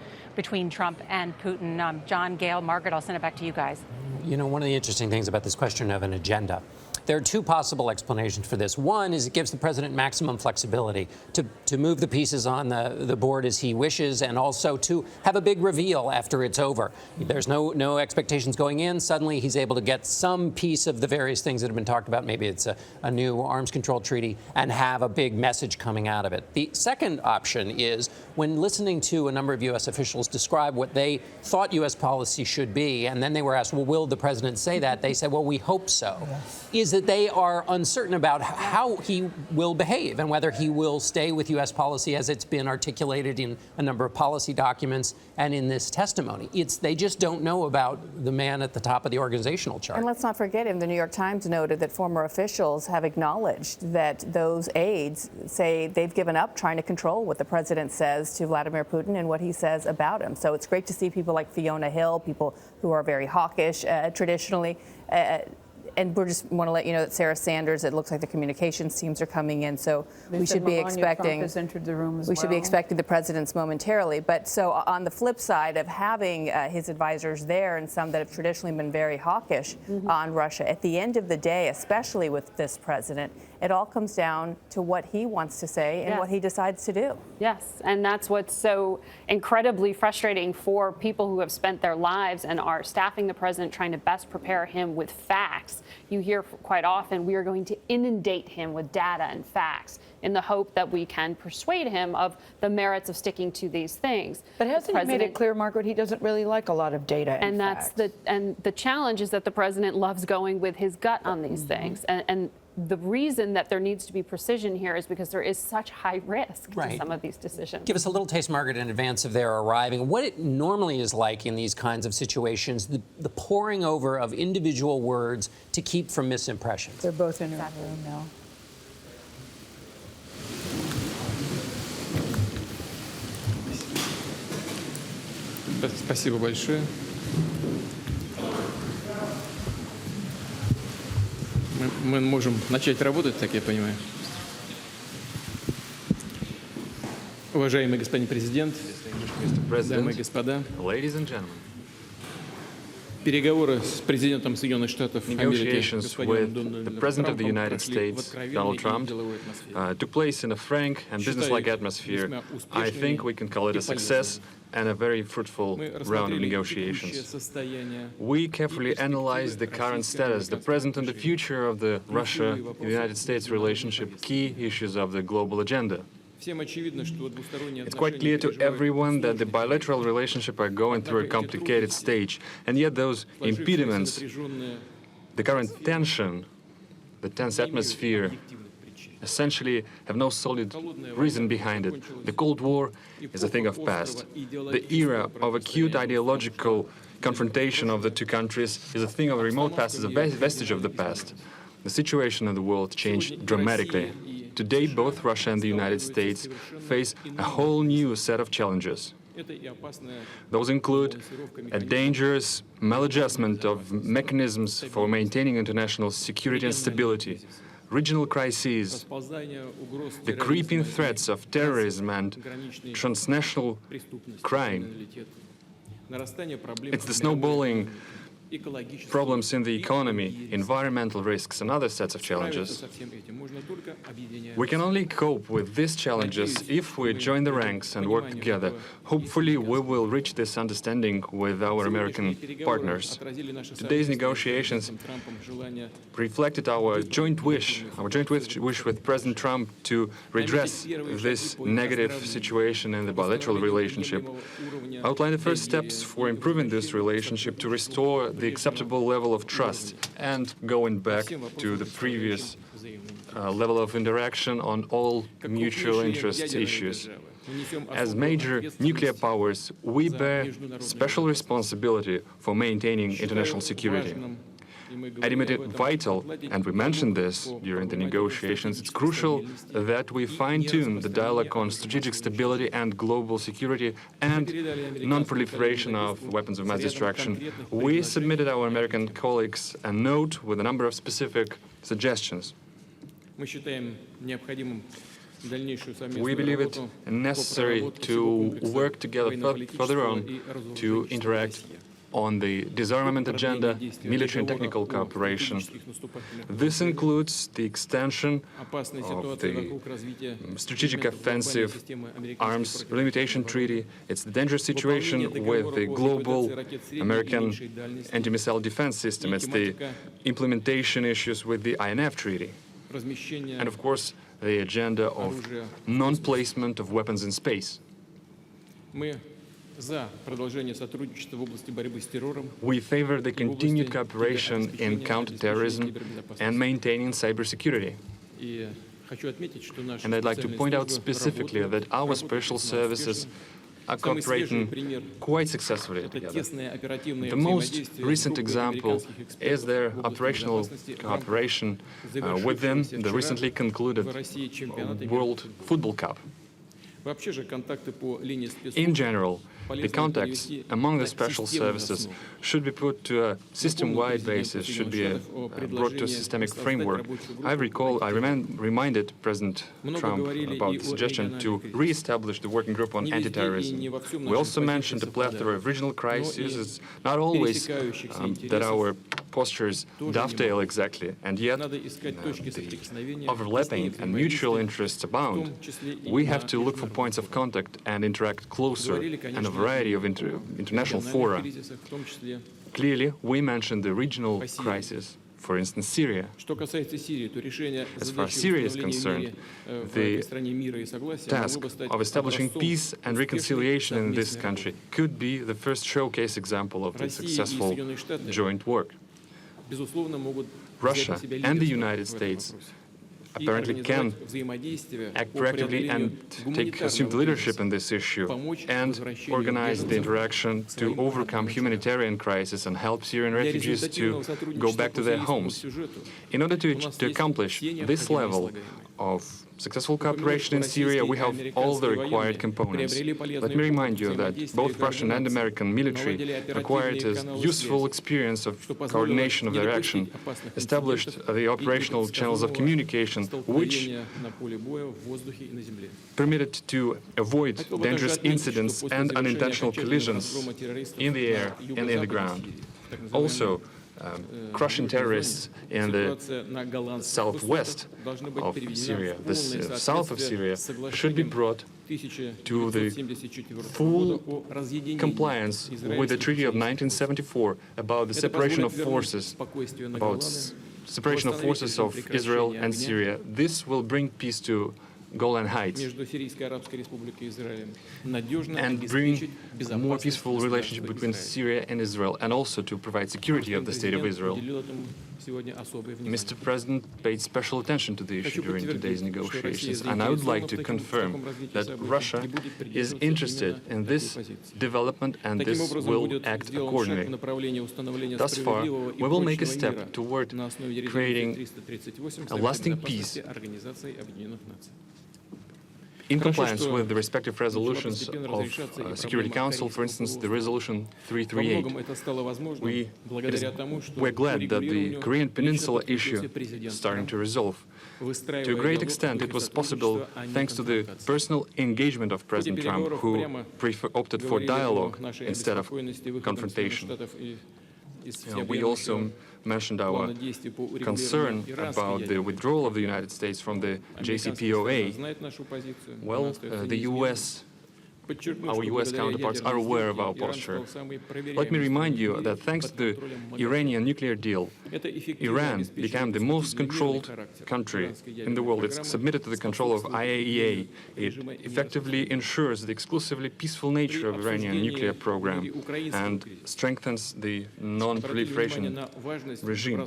Trump and Putin. John, Gail, Margaret, I'll send it back to you guys. You know, one of the interesting things about this question of an agenda There are two possible explanations for this. One is it gives the president maximum flexibility to move the pieces on the board as he wishes, and also to have a big reveal after it's over. There's no expectations going in. Suddenly he's able to get some piece of the various things that have been talked about. Maybe it's a new arms control treaty, and have a big message coming out of it. The second option is when listening to a number of U.S. officials describe what they thought U.S. policy should be, and then they were asked, well, will the president say that? They said, well, we hope so. Is that they are uncertain about how he will behave and whether he will stay with U.S. policy as it's been articulated in a number of policy documents and in this testimony. They just don't know about the man at the top of the organizational chart. And let's not forget, the New York Times noted that former officials have acknowledged that those aides say they've given up trying to control what the president says to Vladimir Putin and what he says about him. So it's great to see people like Fiona Hill, people who are very hawkish traditionally. And we just want to let you know that Sarah Sanders, it looks like the communications teams are coming in, so we should be expecting. Trump has entered the room as well. We should be expecting the presidents momentarily. But so on the flip side of having his advisors there, and some that have traditionally been very hawkish on Russia, at the end of the day, especially with this president, it all comes down to what he wants to say and what he decides to do. Yes, and that's what's so incredibly frustrating for people who have spent their lives and are staffing the president, trying to best prepare him with facts. You hear quite often, we are going to inundate him with data and facts in the hope that we can persuade him of the merits of sticking to these things. But hasn't he made it clear, Margaret, he doesn't really like a lot of data and facts? The challenge is that the president loves going with his gut on these things. And the reason that there needs to be precision here is because there is such high risk to some of these decisions. Give us a little taste, Margaret, in advance of their arriving. What it normally is like in these kinds of situations, the pouring over of individual words to keep from misimpressions. They're both in a room now. Спасибо большое. Мы можем начать работать, так я понимаю. Уважаемый господин президент, дамы и господа, переговоры с президентом Соединенных Штатов Америки, господином the President of the United States, Donald Trump, took place in a frank and business-like atmosphere. I think we can call it a success and a very fruitful round of negotiations. We carefully analyzed the current status, the present and the future of the Russia-United States relationship, key issues of the global agenda. It's quite clear to everyone that the bilateral relationship are going through a complicated stage, and yet those impediments, the current tension, the tense atmosphere, essentially have no solid reason behind it. The Cold War is a thing of past. The era of acute ideological confrontation of the two countries is a thing of a remote past, is a vestige of the past. The situation in the world changed dramatically. Today, both Russia and the United States face a whole new set of challenges. Those include a dangerous maladjustment of mechanisms for maintaining international security and stability, regional crises, the creeping threats of terrorism and transnational crime. It's the snowballing problems in the economy, environmental risks, and other sets of challenges. We can only cope with these challenges if we join the ranks and work together. Hopefully, we will reach this understanding with our American partners. Today's negotiations reflected our joint wish with President Trump to redress this negative situation in the bilateral relationship, outline the first steps for improving this relationship to restore the acceptable level of trust and going back to the previous level of interaction on all mutual interest issues. As major nuclear powers, we bear special responsibility for maintaining international security. Admitted vital, and we mentioned this during the negotiations, it's crucial that we fine-tune the dialogue on strategic stability and global security and non-proliferation of weapons of mass destruction. We submitted our American colleagues a note with a number of specific suggestions. We believe it necessary to work together further on to interact on the disarmament agenda, military and technical cooperation. This includes the extension of the strategic offensive arms limitation treaty. It's the dangerous situation with the global American anti-missile defense system. It's the implementation issues with the INF treaty. And of course, the agenda of non-placement of weapons in space. We favor the continued cooperation in counterterrorism and maintaining cybersecurity. And I'd like to point out specifically that our special services are cooperating quite successfully together. The most recent example is their operational cooperation within the recently concluded World Football Cup. In general, the contacts among the special services should be put to a system-wide basis, should be brought to a systemic framework. I reminded President Trump about the suggestion to re-establish the working group on anti-terrorism. We also mentioned a plethora of regional crises. It's not always that our postures dovetail exactly, and yet the overlapping and mutual interests abound. We have to look for points of contact and interact closer in a variety of international fora. Clearly, we mentioned the regional crisis, for instance, Syria. As far as Syria is concerned, the task of establishing peace and reconciliation in this country could be the first showcase example of the successful joint work. Russia and the United States apparently can act proactively and assume the leadership in this issue and organize the interaction to overcome humanitarian crisis and help Syrian refugees to go back to their homes. In order to accomplish this level of successful cooperation in Syria, we have all the required components. Let me remind you that both Russian and American military acquired a useful experience of coordination of their action, established the operational channels of communication, which permitted to avoid dangerous incidents and unintentional collisions in the air and in the ground. Also, crushing terrorists in the southwest of Syria, the south of Syria, should be brought to the full compliance with the Treaty of 1974 about the separation of forces, of Israel and Syria. This will bring peace to Golan Heights and bring a more peaceful relationship between Syria and Israel, and also to provide security of the State of Israel. Mr. President paid special attention to the issue during today's negotiations, and I would like to confirm that Russia is interested in this development and this will act accordingly. Thus far, we will make a step toward creating a lasting peace in compliance with the respective resolutions of Security Council, for instance, the resolution 338. We're glad that the Korean Peninsula issue is starting to resolve. To a great extent, it was possible thanks to the personal engagement of President Trump, who opted for dialogue instead of confrontation. We also mentioned our concern about the withdrawal of the United States from the JCPOA. Well, our U.S. counterparts are aware of our posture. Let me remind you that thanks to the Iranian nuclear deal, Iran became the most controlled country in the world. It's submitted to the control of IAEA. It effectively ensures the exclusively peaceful nature of Iranian nuclear program and strengthens the non-proliferation regime.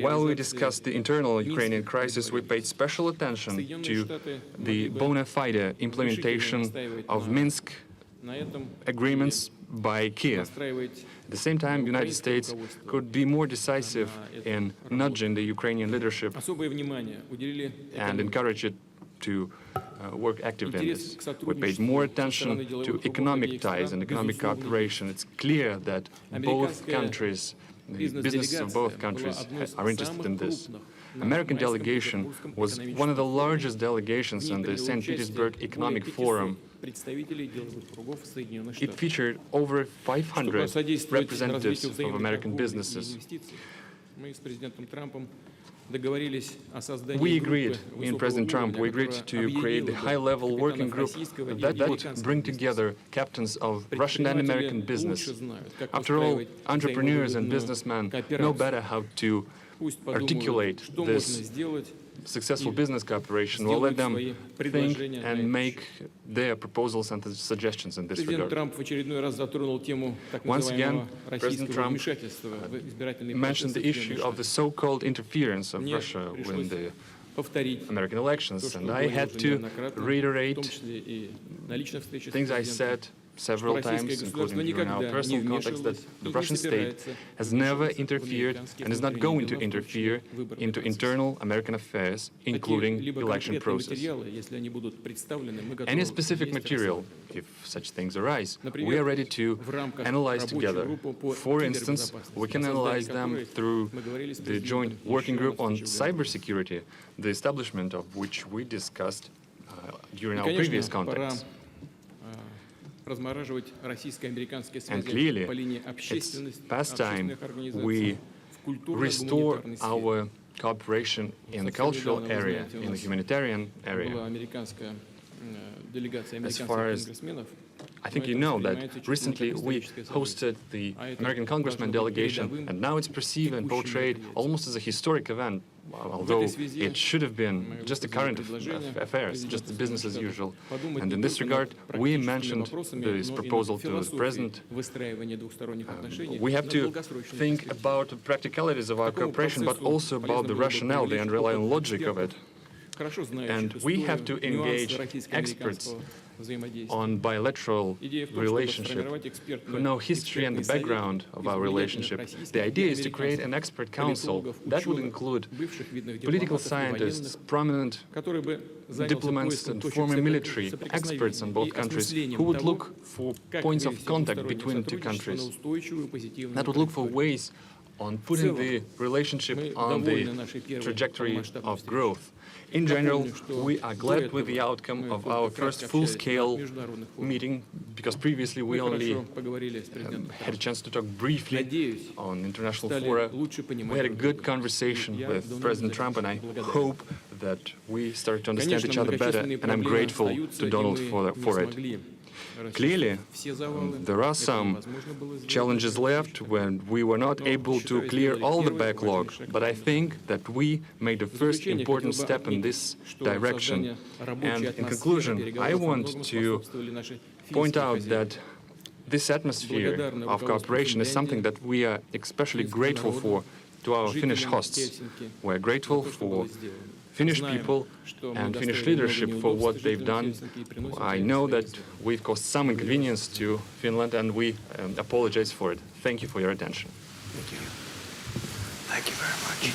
While we discussed the internal Ukrainian crisis, we paid special attention to the bona fide implementation of Minsk agreements by Kiev. At the same time, the United States could be more decisive in nudging the Ukrainian leadership and encourage it to work actively in this. We paid more attention to economic ties and economic cooperation. It's clear that both countries The businesses of both countries are interested in this. American delegation was one of the largest delegations on the St. Petersburg Economic Forum. It featured over 500 representatives of American businesses. We agreed, President Trump, we agreed to create a high-level working group that would bring together captains of Russian and American business. After all, entrepreneurs and businessmen know better how to articulate this successful business cooperation. We'll let them think and make their proposals and suggestions in this regard. Once again, President Trump mentioned the issue of the so-called interference of Russia in the American elections, and I had to reiterate things I said several times, including during our personal context, that the Russian state has never interfered and is not going to interfere into internal American affairs, including the election process. Any specific material, if such things arise, we are ready to analyze together. For instance, we can analyze them through the joint working group on cybersecurity, the establishment of which we discussed during our previous contacts. And clearly, it's past time we restore our cooperation in the cultural area, in the humanitarian area. As far as I think you know that recently we hosted the American Congressman delegation, and now it's perceived and portrayed almost as a historic event, although it should have been just the current affairs, just the business as usual. And in this regard, we mentioned this proposal to the President. We have to think about the practicalities of our cooperation, but also about the rationale, the underlying logic of it. And we have to engage experts on bilateral relationship who know history and the background of our relationship. The idea is to create an expert council that would include political scientists, prominent diplomats and former military experts in both countries who would look for points of contact between two countries, that would look for ways on putting the relationship on the trajectory of growth. In general, we are glad with the outcome of our first full-scale meeting, because previously we only had a chance to talk briefly on international fora. We had a good conversation with President Trump, and I hope that we start to understand each other better, and I'm grateful to Donald for it. Clearly, there are some challenges left when we were not able to clear all the backlog, but I think that we made the first important step in this direction. And in conclusion, I want to point out that this atmosphere of cooperation is something that we are especially grateful for to our Finnish hosts. We're grateful for Finnish people and Finnish leadership for what they've done. I know that we've caused some inconvenience to Finland, and we apologize for it. Thank you for your attention. Thank you. Thank you very much.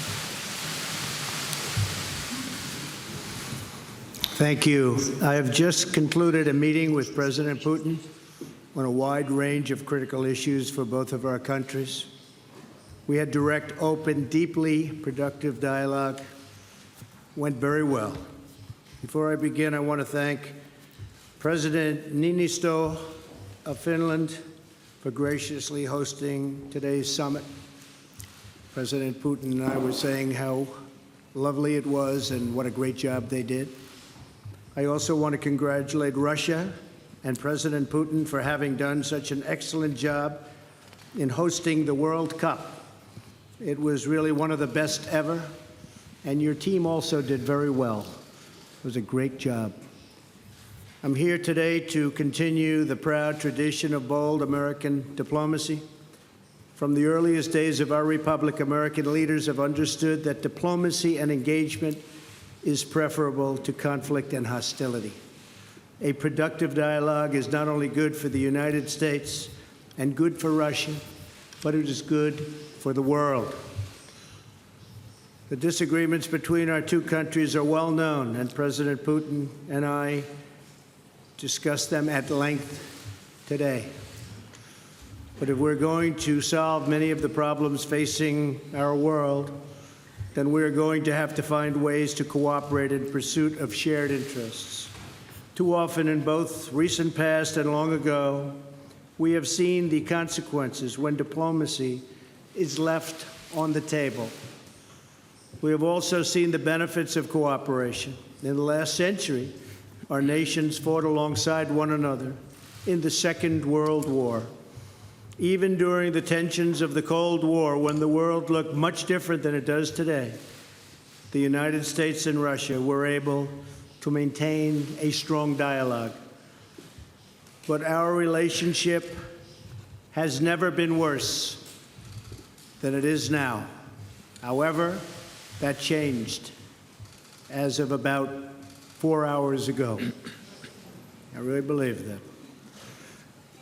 Thank you. I have just concluded a meeting with President Putin on a wide range of critical issues for both of our countries. We had direct, open, deeply productive dialogue. Went very well. Before I begin, I want to thank President Niinistö of Finland for graciously hosting today's summit. President Putin and I were saying how lovely it was and what a great job they did. I also want to congratulate Russia and President Putin for having done such an excellent job in hosting the World Cup. It was really one of the best ever. And your team also did very well. It was a great job. I'm here today to continue the proud tradition of bold American diplomacy. From the earliest days of our republic, American leaders have understood that diplomacy and engagement is preferable to conflict and hostility. A productive dialogue is not only good for the United States and good for Russia, but it is good for the world. The disagreements between our two countries are well known, and President Putin and I discussed them at length today. But if we're going to solve many of the problems facing our world, then we're going to have to find ways to cooperate in pursuit of shared interests. Too often in both recent past and long ago, we have seen the consequences when diplomacy is left on the table. We have also seen the benefits of cooperation. In the last century, our nations fought alongside one another in the Second World War. Even during the tensions of the Cold War, when the world looked much different than it does today, the United States and Russia were able to maintain a strong dialogue. But our relationship has never been worse than it is now. However, that changed as of about 4 hours ago. I really believe that.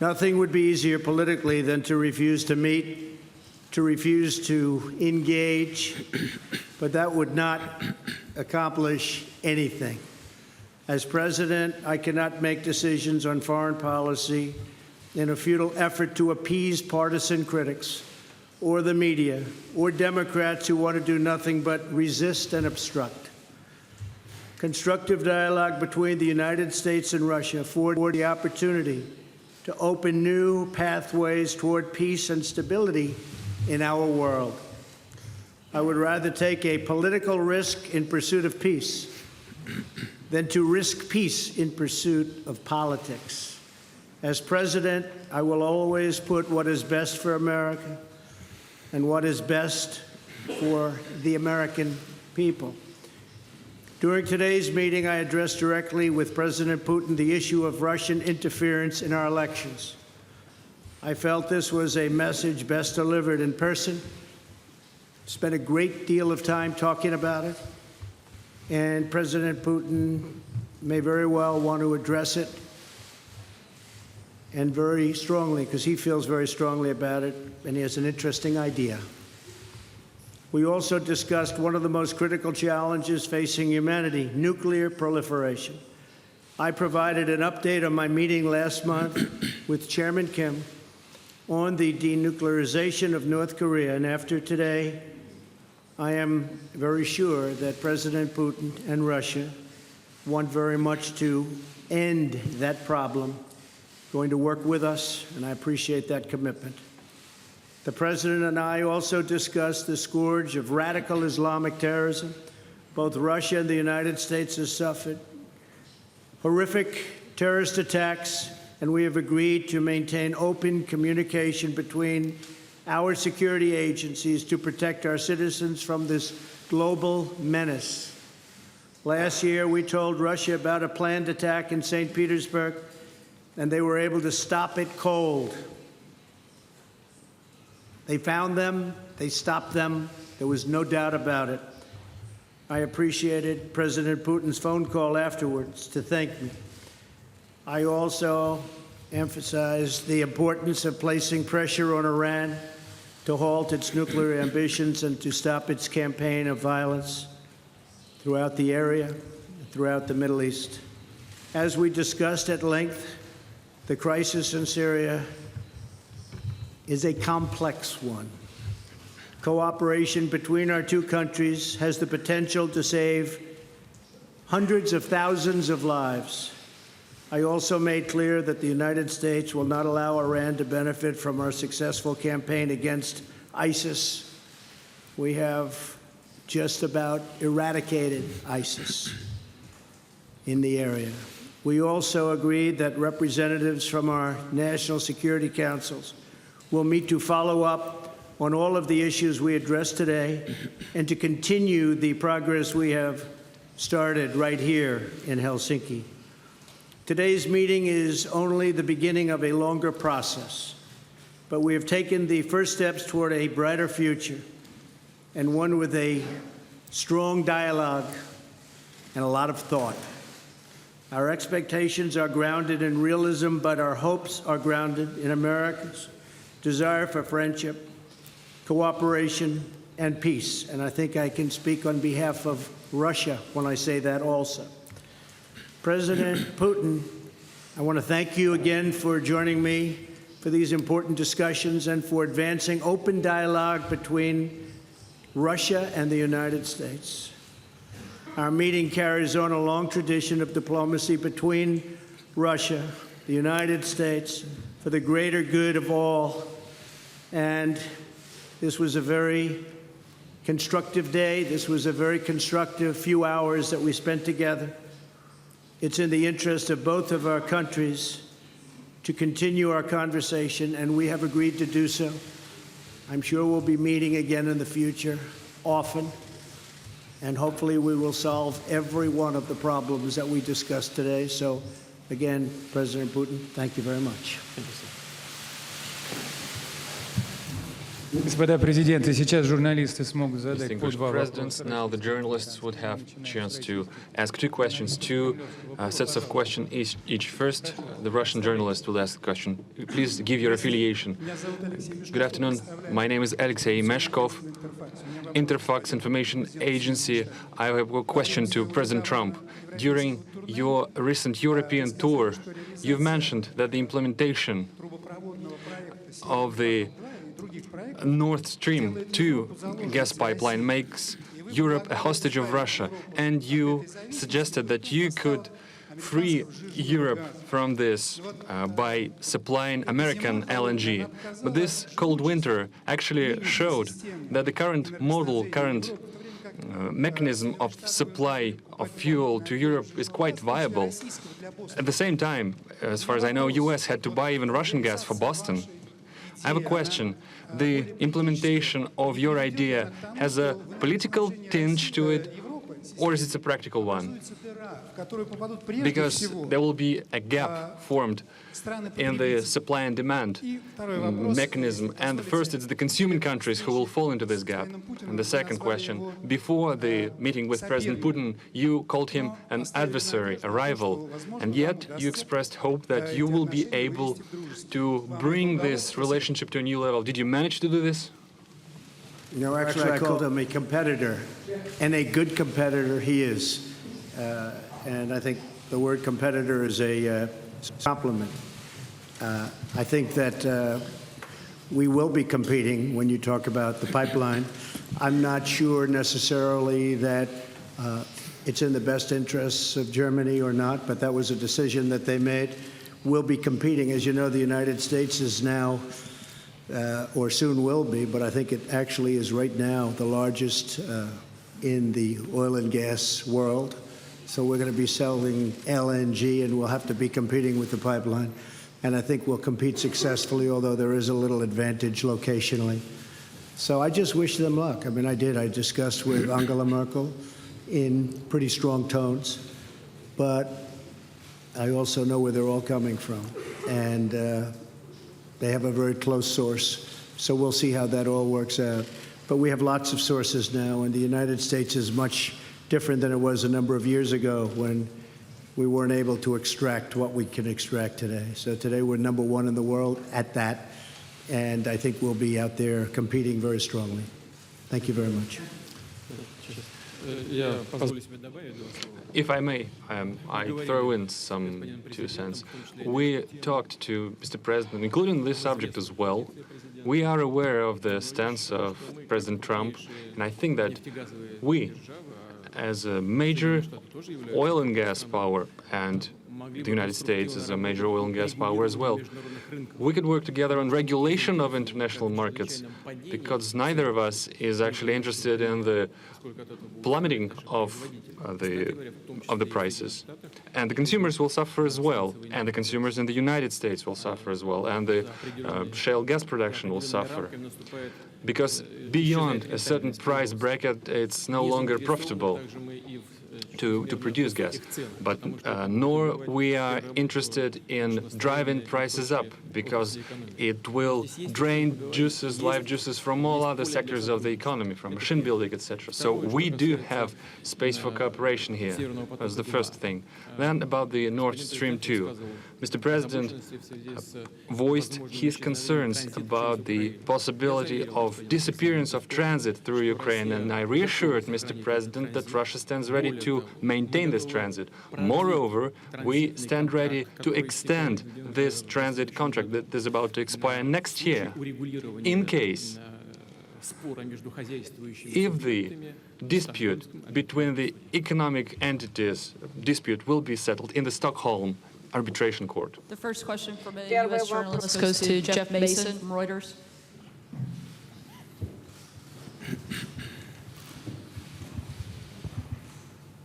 Nothing would be easier politically than to refuse to meet, to refuse to engage, but that would not accomplish anything. As president, I cannot make decisions on foreign policy in a futile effort to appease partisan critics or the media or Democrats who want to do nothing but resist and obstruct. Constructive dialogue between the United States and Russia afford the opportunity to open new pathways toward peace and stability in our world. I would rather take a political risk in pursuit of peace than to risk peace in pursuit of politics. As president, I will always put what is best for America and what is best for the American people. During today's meeting, I addressed directly with President Putin the issue of Russian interference in our elections. I felt this was a message best delivered in person. Spent a great deal of time talking about it, and President Putin may very well want to address it, and very strongly, because he feels very strongly about it, and he has an interesting idea. We also discussed one of the most critical challenges facing humanity, nuclear proliferation. I provided an update on my meeting last month with Chairman Kim on the denuclearization of North Korea, and after today, I am very sure that President Putin and Russia want very much to end that problem, going to work with us, and I appreciate that commitment. The President and I also discussed the scourge of radical Islamic terrorism. Both Russia and the United States have suffered horrific terrorist attacks, and we have agreed to maintain open communication between our security agencies to protect our citizens from this global menace. Last year, we told Russia about a planned attack in St. Petersburg, and they were able to stop it cold. They found them, they stopped them, there was no doubt about it. I appreciated President Putin's phone call afterwards to thank me. I also emphasized the importance of placing pressure on Iran to halt its nuclear ambitions and to stop its campaign of violence throughout the area, throughout the Middle East. As we discussed at length, the crisis in Syria is a complex one. Cooperation between our two countries has the potential to save hundreds of thousands of lives. I also made clear that the United States will not allow Iran to benefit from our successful campaign against ISIS. We have just about eradicated ISIS in the area. We also agreed that representatives from our national security councils will meet to follow up on all of the issues we addressed today and to continue the progress we have started right here in Helsinki. Today's meeting is only the beginning of a longer process, but we have taken the first steps toward a brighter future, and one with a strong dialogue and a lot of thought. Our expectations are grounded in realism, but our hopes are grounded in America's desire for friendship, cooperation, and peace. And I think I can speak on behalf of Russia when I say that also. President Putin, I want to thank you again for joining me for these important discussions and for advancing open dialogue between Russia and the United States. Our meeting carries on a long tradition of diplomacy between Russia, the United States, for the greater good of all. And this was a very constructive day. This was a very constructive few hours that we spent together. It's in the interest of both of our countries to continue our conversation, and we have agreed to do so. I'm sure we'll be meeting again in the future, often, and hopefully we will solve every one of the problems that we discussed today. So, again, President Putin, thank you very much. Господа президенты, сейчас журналисты смогут задать по два Presidents, now the journalists would have a chance to ask two questions, two sets of questions each. First, the Russian journalist will ask the question. Please give your affiliation. Good afternoon. My name is Alexei Meshkov, Interfax Information Agency. I have a question to President Trump. During your recent European tour, you've mentioned that the implementation of the Nord Stream 2 gas pipeline makes Europe a hostage of Russia, and you suggested that you could free Europe from this by supplying American LNG. But this cold winter actually showed that the current mechanism of supply of fuel to Europe is quite viable. At the same time, as far as I know, US had to buy even Russian gas for Boston. I have a question. The implementation of your idea has a political tinge to it, or is it a practical one? Because there will be a gap formed in the supply and demand mechanism. And the first, it's the consuming countries who will fall into this gap. And the second question, before the meeting with President Putin, you called him an adversary, a rival. And yet you expressed hope that you will be able to bring this relationship to a new level. Did you manage to do this? No, actually, I called him a competitor, and a good competitor he is. And I think the word competitor is a compliment. I think that we will be competing when you talk about the pipeline. I'm not sure necessarily that it's in the best interests of Germany or not, but that was a decision that they made. We'll be competing. As you know, the United States is now or soon will be, but I think it actually is right now the largest in the oil and gas world. So we're going to be selling LNG, and we'll have to be competing with the pipeline. And I think we'll compete successfully, although there is a little advantage locationally. So I just wish them luck. I mean, I did. I discussed with Angela Merkel in pretty strong tones, but I also know where they're all coming from. And they have a very close source, so we'll see how that all works out. But we have lots of sources now, and the United States is much different than it was a number of years ago when we weren't able to extract what we can extract today. So today we're number one in the world at that, and I think we'll be out there competing very strongly. Thank you very much. If I may, I throw in some 2 cents. We talked to Mr. President, including this subject as well. We are aware of the stance of President Trump, and I think that we, as a major oil and gas power, and the United States is a major oil and gas power as well, we could work together on regulation of international markets, because neither of us is actually interested in the plummeting of the prices. And the consumers will suffer as well, and the consumers in the United States will suffer as well, and the shale gas production will suffer. Because beyond a certain price bracket, it's no longer profitable to produce gas. But nor we are interested in driving prices up, because it will drain juices, life juices from all other sectors of the economy, from machine building, etc. So we do have space for cooperation here. That's the first thing. Then about the Nord Stream 2. Mr. President voiced his concerns about the possibility of disappearance of transit through Ukraine, and I reassured Mr. President that Russia stands ready to maintain this transit. Moreover, we stand ready to extend this transit contract contract that is about to expire next year. In case, if the dispute between the economic entities will be settled in the Stockholm Arbitration Court. The first question from a U.S. journalist goes to Jeff Mason from Reuters.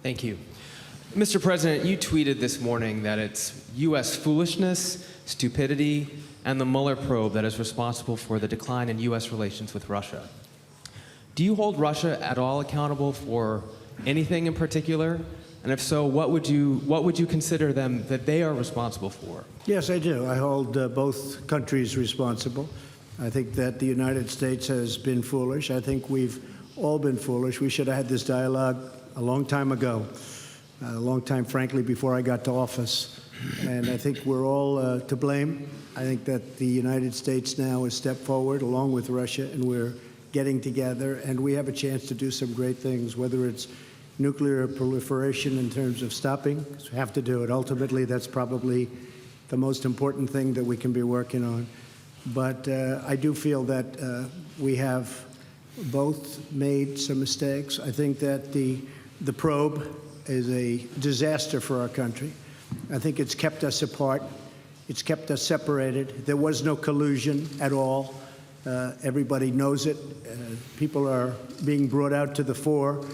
Thank you. Mr. President, you tweeted this morning that it's U.S. foolishness, stupidity, and the Mueller probe that is responsible for the decline in U.S. relations with Russia. Do you hold Russia at all accountable for anything in particular? And if so, what would you consider them that they are responsible for? Yes, I do. I hold both countries responsible. I think that the United States has been foolish. I think we've all been foolish. We should have had this dialogue a long time ago, a long time, frankly, before I got to office. And I think we're all to blame. I think that the United States now has stepped forward along with Russia, and we're getting together, and we have a chance to do some great things, whether it's nuclear proliferation in terms of stopping, because we have to do it. Ultimately, that's probably the most important thing that we can be working on. But I do feel that we have both made some mistakes. I think that the probe is a disaster for our country. I think it's kept us apart. It's kept us separated. There was no collusion at all. Everybody knows it. People are being brought out to the fore.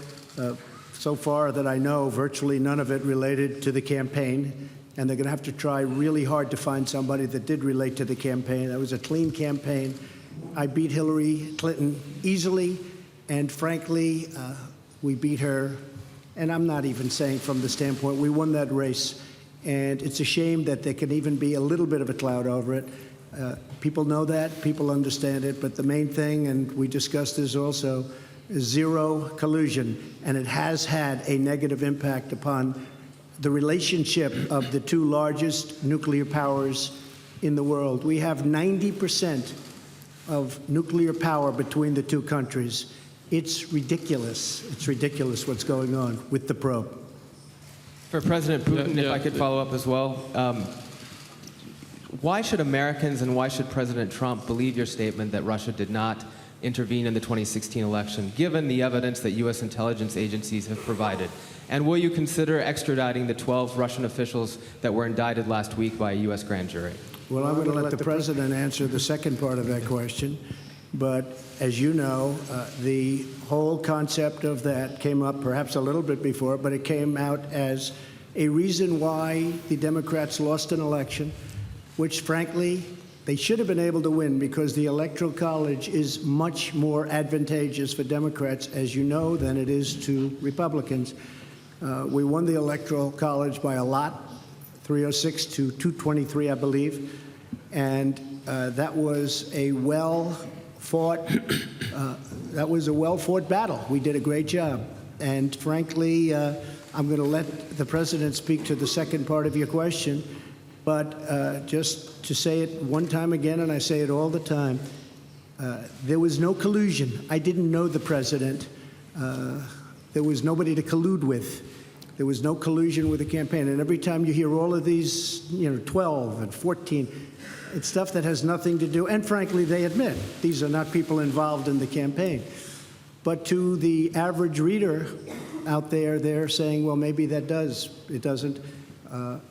So far that I know, virtually none of it related to the campaign. And they're going to have to try really hard to find somebody that did relate to the campaign. That was a clean campaign. I beat Hillary Clinton easily. And frankly, we beat her. And I'm not even saying from the standpoint, we won that race. And it's a shame that there can even be a little bit of a cloud over it. People know that, people understand it, but the main thing, and we discussed this also, is zero collusion. And it has had a negative impact upon the relationship of the two largest nuclear powers in the world. We have 90% of nuclear power between the two countries. It's ridiculous. It's ridiculous what's going on with the probe. For President Putin, if I could follow up as well, why should Americans and why should President Trump believe your statement that Russia did not intervene in the 2016 election, given the evidence that U.S. intelligence agencies have provided? And will you consider extraditing the 12 Russian officials that were indicted last week by a U.S. grand jury? Well, I'm going to let the president answer the second part of that question. But as you know, the whole concept of that came up perhaps a little bit before, but it came out as a reason why the Democrats lost an election, which, frankly, they should have been able to win because the Electoral College is much more advantageous for Democrats, as you know, than it is to Republicans. We won the Electoral College by a lot, 306 to 223, I believe. And that was a well-fought battle. We did a great job. And frankly, I'm going to let the president speak to the second part of your question. But just to say it one time again, and I say it all the time, there was no collusion. I didn't know the president. There was nobody to collude with. There was no collusion with the campaign. And every time you hear all of these, 12 and 14, it's stuff that has nothing to do. And frankly, they admit these are not people involved in the campaign. But to the average reader out there, they're saying, well, maybe that does. It doesn't.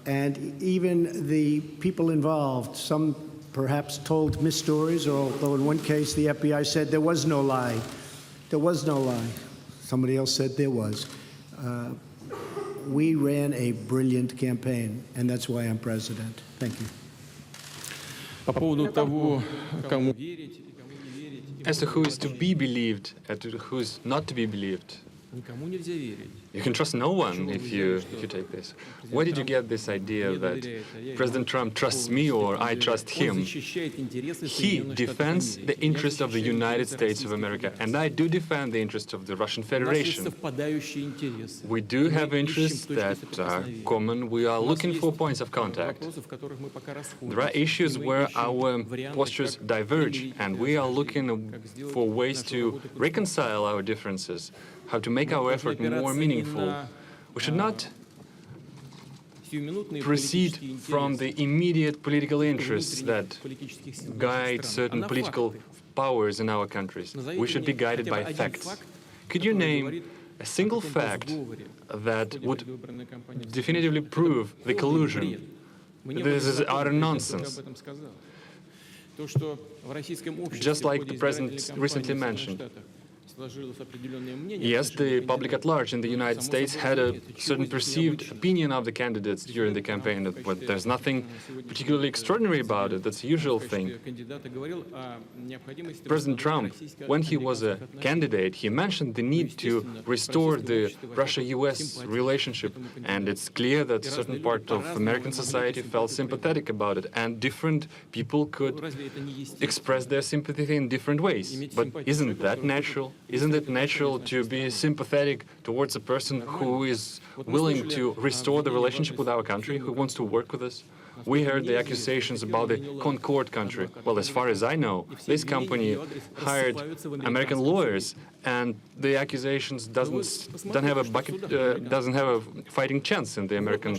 And even the people involved, some perhaps told misstories, although in one case the FBI said there was no lie. There was no lie. Somebody else said there was. We ran a brilliant campaign, and that's why I'm president. Thank you. As to who is to be believed and to who is not to be believed, you can trust no one if you take this. Where did you get this idea that President Trump trusts me or I trust him? He defends the interests of the United States of America, and I do defend the interests of the Russian Federation. We do have interests that are common. We are looking for points of contact. There are issues where our postures diverge, and we are looking for ways to reconcile our differences, how to make our effort more meaningful. We should not proceed from the immediate political interests that guide certain political powers in our countries. We should be guided by facts. Could you name a single fact that would definitively prove the collusion? This is utter nonsense. Just like the President recently mentioned. Yes, the public at large in the United States had a certain perceived opinion of the candidates during the campaign, but there's nothing particularly extraordinary about it. That's a usual thing. President Trump, when he was a candidate, he mentioned the need to restore the Russia-US relationship, and it's clear that a certain part of American society felt sympathetic about it, and different people could express their sympathy in different ways. But isn't that natural? Isn't it natural to be sympathetic towards a person who is willing to restore the relationship with our country, who wants to work with us? We heard the accusations about the Concord country. Well, as far as I know, this company hired American lawyers, and the accusations doesn't have a fighting chance in the American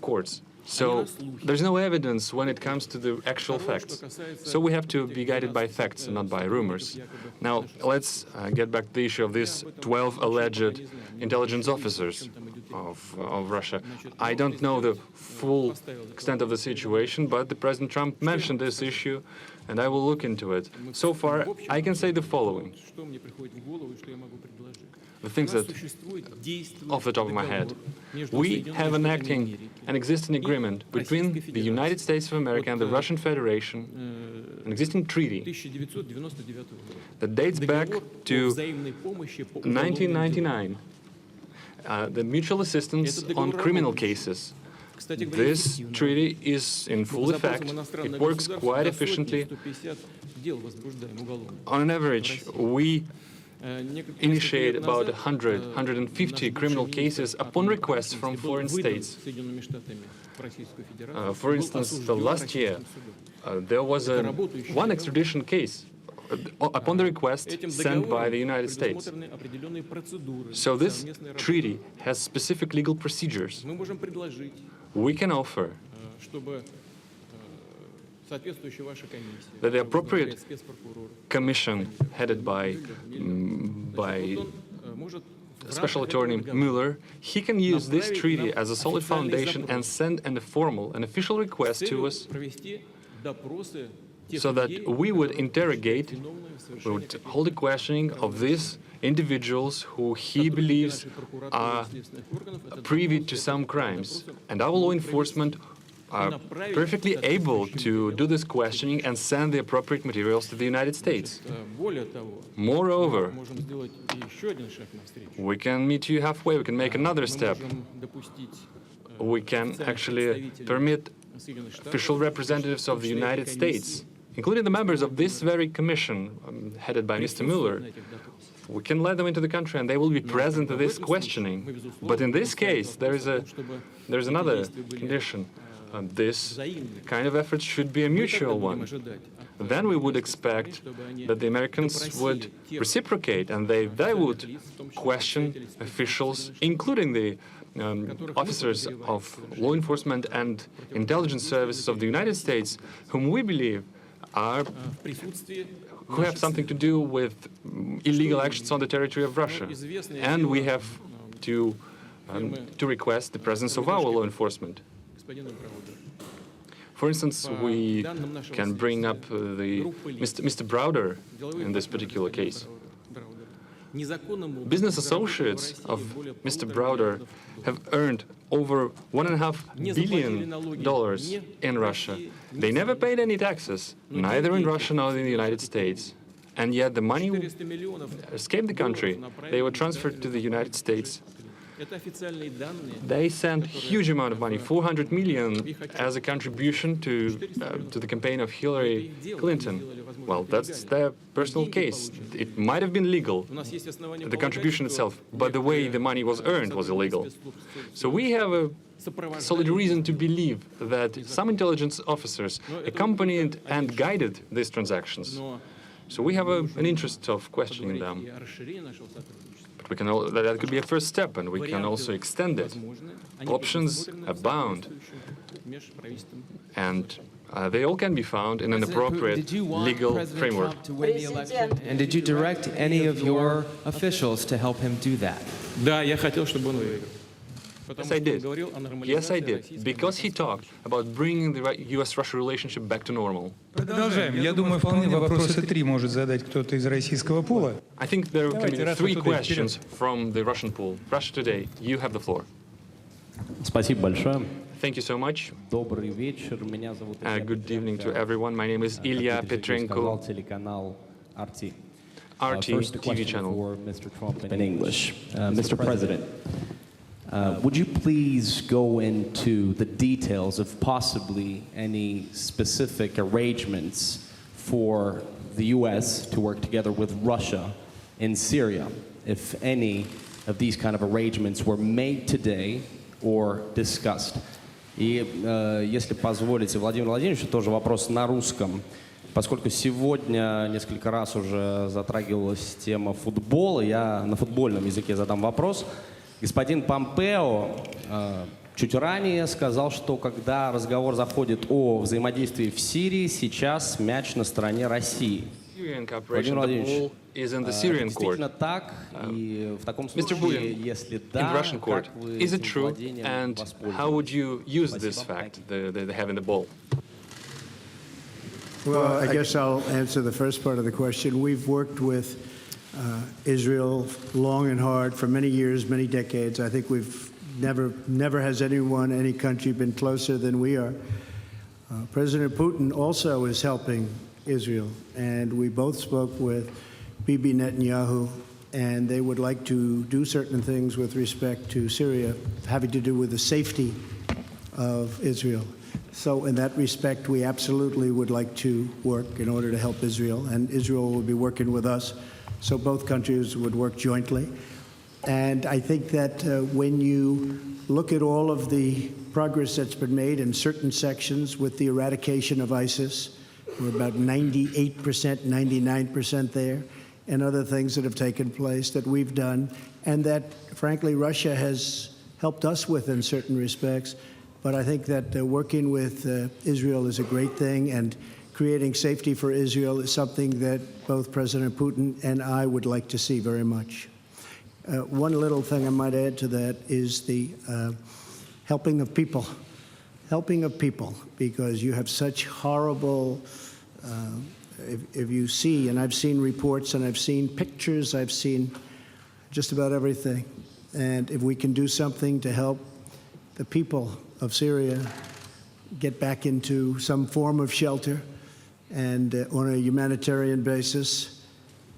courts. So there's no evidence when it comes to the actual facts. So we have to be guided by facts and not by rumors. Now, let's get back to the issue of these 12 alleged intelligence officers of Russia. I don't know the full extent of the situation, but the President Trump mentioned this issue, and I will look into it. So far, I can say the following. The things that, off the top of my head, we have an existing agreement between the United States of America and the Russian Federation, an existing treaty that dates back to 1999, the mutual assistance on criminal cases. This treaty is in full effect. It works quite efficiently. On an average, we initiate about 150 criminal cases upon request from foreign states. For instance, the last year, there was one extradition case upon the request sent by the United States. So this treaty has specific legal procedures. We can offer that the appropriate commission headed by Special Attorney Mueller, he can use this treaty as a solid foundation and send an official request to us so that we would interrogate, we would hold a questioning of these individuals who he believes are privy to some crimes. And our law enforcement are perfectly able to do this questioning and send the appropriate materials to the United States. Moreover, we can meet you halfway, we can make another step. We can actually permit official representatives of the United States, including the members of this very commission headed by Mr. Mueller, we can let them into the country and they will be present to this questioning. But in this case, there's another condition. This kind of effort should be a mutual one. Then we would expect that the Americans would reciprocate and they would question officials, including the officers of law enforcement and intelligence services of the United States, whom we believe who have something to do with illegal actions on the territory of Russia. And we have to request the presence of our law enforcement. For instance, we can bring up Mr. Browder in this particular case. Business associates of Mr. Browder have earned over $1.5 billion in Russia. They never paid any taxes, neither in Russia nor in the United States. And yet the money escaped the country. They were transferred to the United States. They sent a huge amount of money, $400 million, as a contribution to the campaign of Hillary Clinton. Well, that's their personal case. It might have been legal, the contribution itself, but the way the money was earned was illegal. So we have a solid reason to believe that some intelligence officers accompanied and guided these transactions. So we have an interest of questioning them. But we can that could be a first step, and we can also extend it. Options abound, and they all can be found in an appropriate legal framework. To win the election? And did you direct any of your officials to help him do that? Yes, I did. Yes, I did. Because he talked about bringing the U.S.-Russia relationship back to normal. Продолжаем. Я думаю, вполне вопросы 3 может задать кто-то из российского пула. I think there can be 3 questions from the Russian pool. Russia Today, you have the floor. Спасибо большое. Thank you so much. Добрый вечер. Меня зовут Good evening to everyone. My name is Ilya Petrenko. Телеканал RT. RT TV channel. For Mr. Trump in English. Mr. President, would you please go into the details of possibly any specific arrangements for the U.S. to work together with Russia in Syria, if any of these kind of arrangements were made today or discussed? И если позволите, Владимир Владимирович, тоже вопрос на русском. Поскольку сегодня несколько раз уже затрагивалась тема футбола, я на футбольном языке задам вопрос. Господин Помпео чуть ранее сказал, что когда разговор заходит о взаимодействии в Сирии, сейчас мяч на стороне России. Владимир Владимирович, действительно так? И в таком случае, если да, как вы этим владением воспользуетесь? How would you use this fact, the having the ball? Well, I guess I'll answer the first part of the question. We've worked with Israel long and hard for many years, many decades. I think we've never has any country been closer than we are. President Putin also is helping Israel, and we both spoke with Bibi Netanyahu, and they would like to do certain things with respect to Syria, having to do with the safety of Israel. So in that respect, we absolutely would like to work in order to help Israel, and Israel will be working with us, so both countries would work jointly. And I think that when you look at all of the progress that's been made in certain sections with the eradication of ISIS, we're about 98%, 99% there, and other things that have taken place that we've done, and that, frankly, Russia has helped us with in certain respects. But I think that working with Israel is a great thing, and creating safety for Israel is something that both President Putin and I would like to see very much. One little thing I might add to that is the helping of people, because you have such horrible, if you see, and I've seen reports and I've seen pictures, I've seen just about everything. And if we can do something to help the people of Syria get back into some form of shelter and on a humanitarian basis,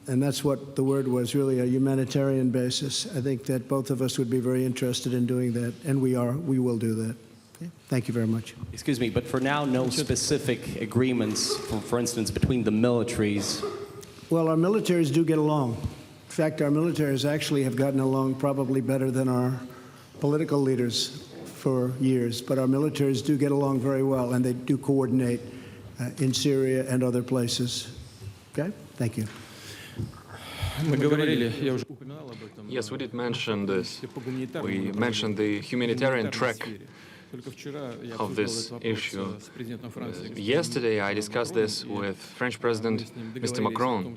and that's what the word was, really, a humanitarian basis. I think that both of us would be very interested in doing that, and we will do that. Okay? Thank you very much. Excuse me, but for now, no specific agreements, for instance, between the militaries? Well, our militaries do get along. In fact, our militaries actually have gotten along probably better than our political leaders for years, but our militaries do get along very well, and they do coordinate in Syria and other places. Okay? Thank you. Yes, we did mention this. We mentioned the humanitarian track of this issue. Yesterday, I discussed this with French President Mr. Macron,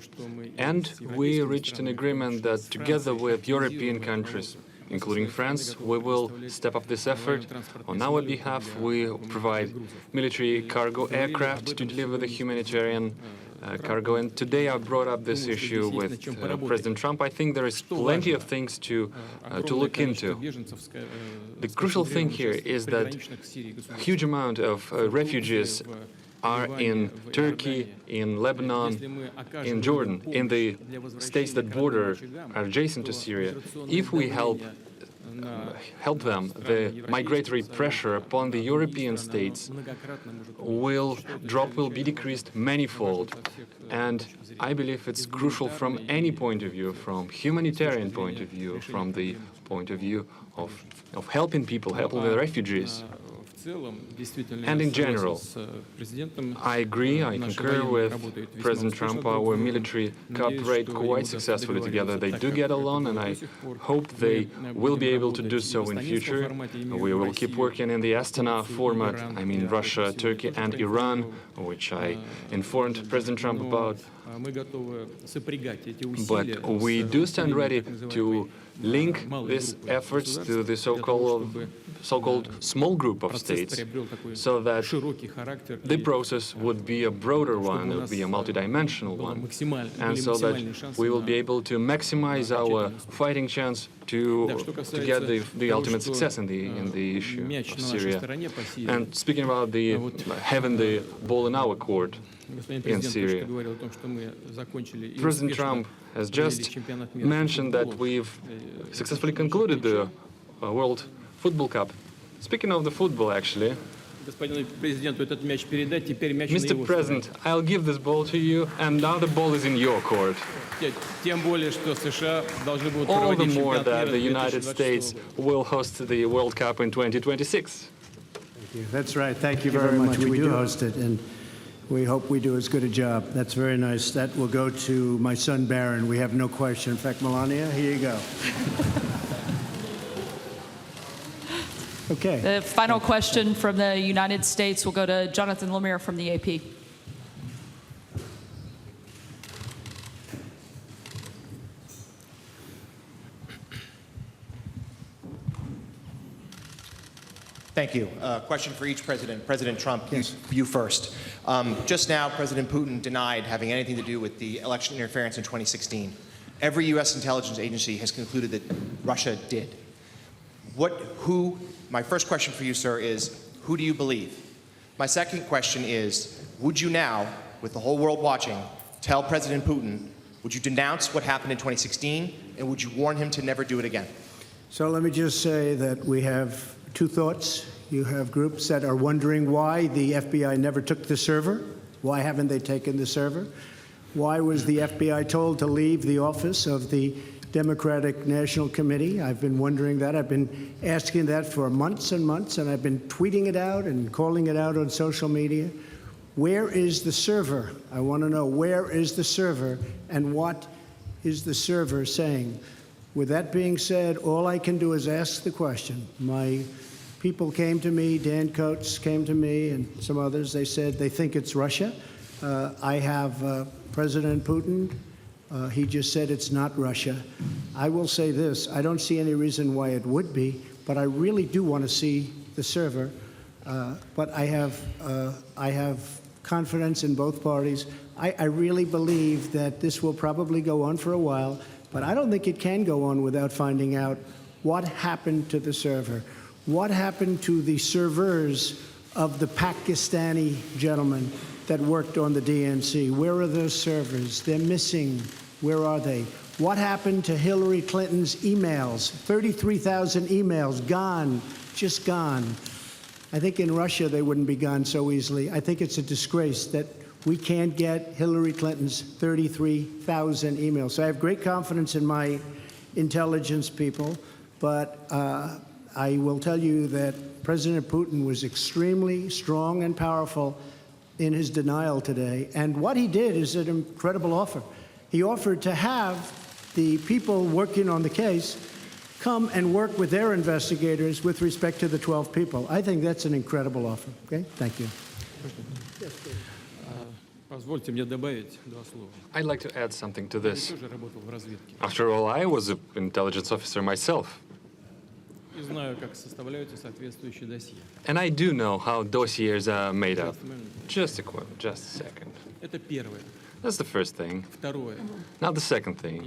and we reached an agreement that together with European countries, including France, we will step up this effort. On our behalf, we provide military cargo aircraft to deliver the humanitarian cargo. And today I brought up this issue with President Trump. I think there is plenty of things to look into. The crucial thing here is that a huge amount of refugees are in Turkey, in Lebanon, in Jordan, in the states that are adjacent to Syria. If we help them, the migratory pressure upon the European states will be decreased manifold. And I believe it's crucial from any point of view, from humanitarian point of view, from the point of view of helping people, helping the refugees. And in general, I agree, I concur with President Trump. Our military cooperate quite successfully together. They do get along, and I hope they will be able to do so in future. We will keep working in the Astana format, I mean Russia, Turkey, and Iran, which I informed President Trump about. But we do stand ready to link these efforts to the so-called small group of states, so that the process would be a broader one, it would be a multidimensional one, and so that we will be able to maximize our fighting chance to get the ultimate success in the issue of Syria. And speaking about having the ball in our court in Syria, President Trump has just mentioned that we've successfully concluded the World Football Cup. Speaking of the football, actually, Mr. President, I'll give this ball to you, and now the ball is in your court. All the more that the United States will host the World Cup in 2026. Thank you. That's right. Thank you very much. We do host it, and we hope we do as good a job. That's very nice. That will go to my son, Barron. We have no question. In fact, Melania, here you go. Okay. The final question from the United States will go to Jonathan Lemire from the AP. Thank you. Question for each president. President Trump, yes. You first. Just now, President Putin denied having anything to do with the election interference in 2016. Every U.S. intelligence agency has concluded that Russia did. My first question for you, sir, is who do you believe? My second question is, would you now, with the whole world watching, tell President Putin, would you denounce what happened in 2016, and would you warn him to never do it again? So let me just say that we have two thoughts. You have groups that are wondering why the FBI never took the server. Why haven't they taken the server? Why was the FBI told to leave the office of the Democratic National Committee? I've been wondering that. I've been asking that for months and months, and I've been tweeting it out and calling it out on social media. Where is the server? I want to know, where is the server, and what is the server saying? With that being said, all I can do is ask the question. My people came to me, Dan Coates came to me, and some others. They said they think it's Russia. I have President Putin. He just said it's not Russia. I will say this, I don't see any reason why it would be, but I really do want to see the server. But I have confidence in both parties. I really believe that this will probably go on for a while, but I don't think it can go on without finding out what happened to the server. What happened to the servers of the Pakistani gentlemen that worked on the DNC? Where are those servers? They're missing. Where are they? What happened to Hillary Clinton's emails? 33,000 emails gone, just gone. I think in Russia they wouldn't be gone so easily. I think it's a disgrace that we can't get Hillary Clinton's 33,000 emails. So I have great confidence in my intelligence people, but I will tell you that President Putin was extremely strong and powerful in his denial today. And what he did is an incredible offer. He offered to have the people working on the case come and work with their investigators with respect to the 12 people. I think that's an incredible offer. Okay? Thank you. I'd like to add something to this. After all, I was an intelligence officer myself. And I do know how dossiers are made up. Just a second. That's the first thing. Now the second thing.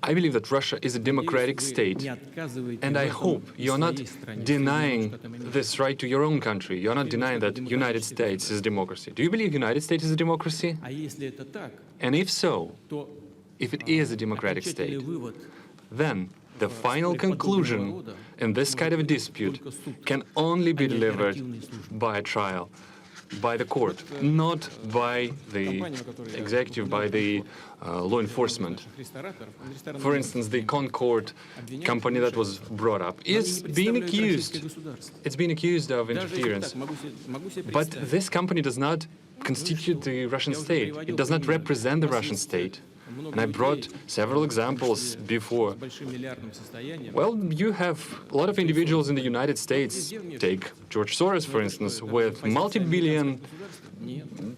I believe that Russia is a democratic state, and I hope you're not denying this right to your own country. You're not denying that the United States is a democracy. Do you believe the United States is a democracy? And if so, if it is a democratic state, then the final conclusion in this kind of a dispute can only be delivered by a trial. by the court, not by the executive, by the law enforcement. For instance, the Concord company that was brought up is being accused. It's being accused of interference. But this company does not constitute the Russian state. It does not represent the Russian state. And I brought several examples before. Well, you have a lot of individuals in the United States. Take George Soros, for instance, with multi-billion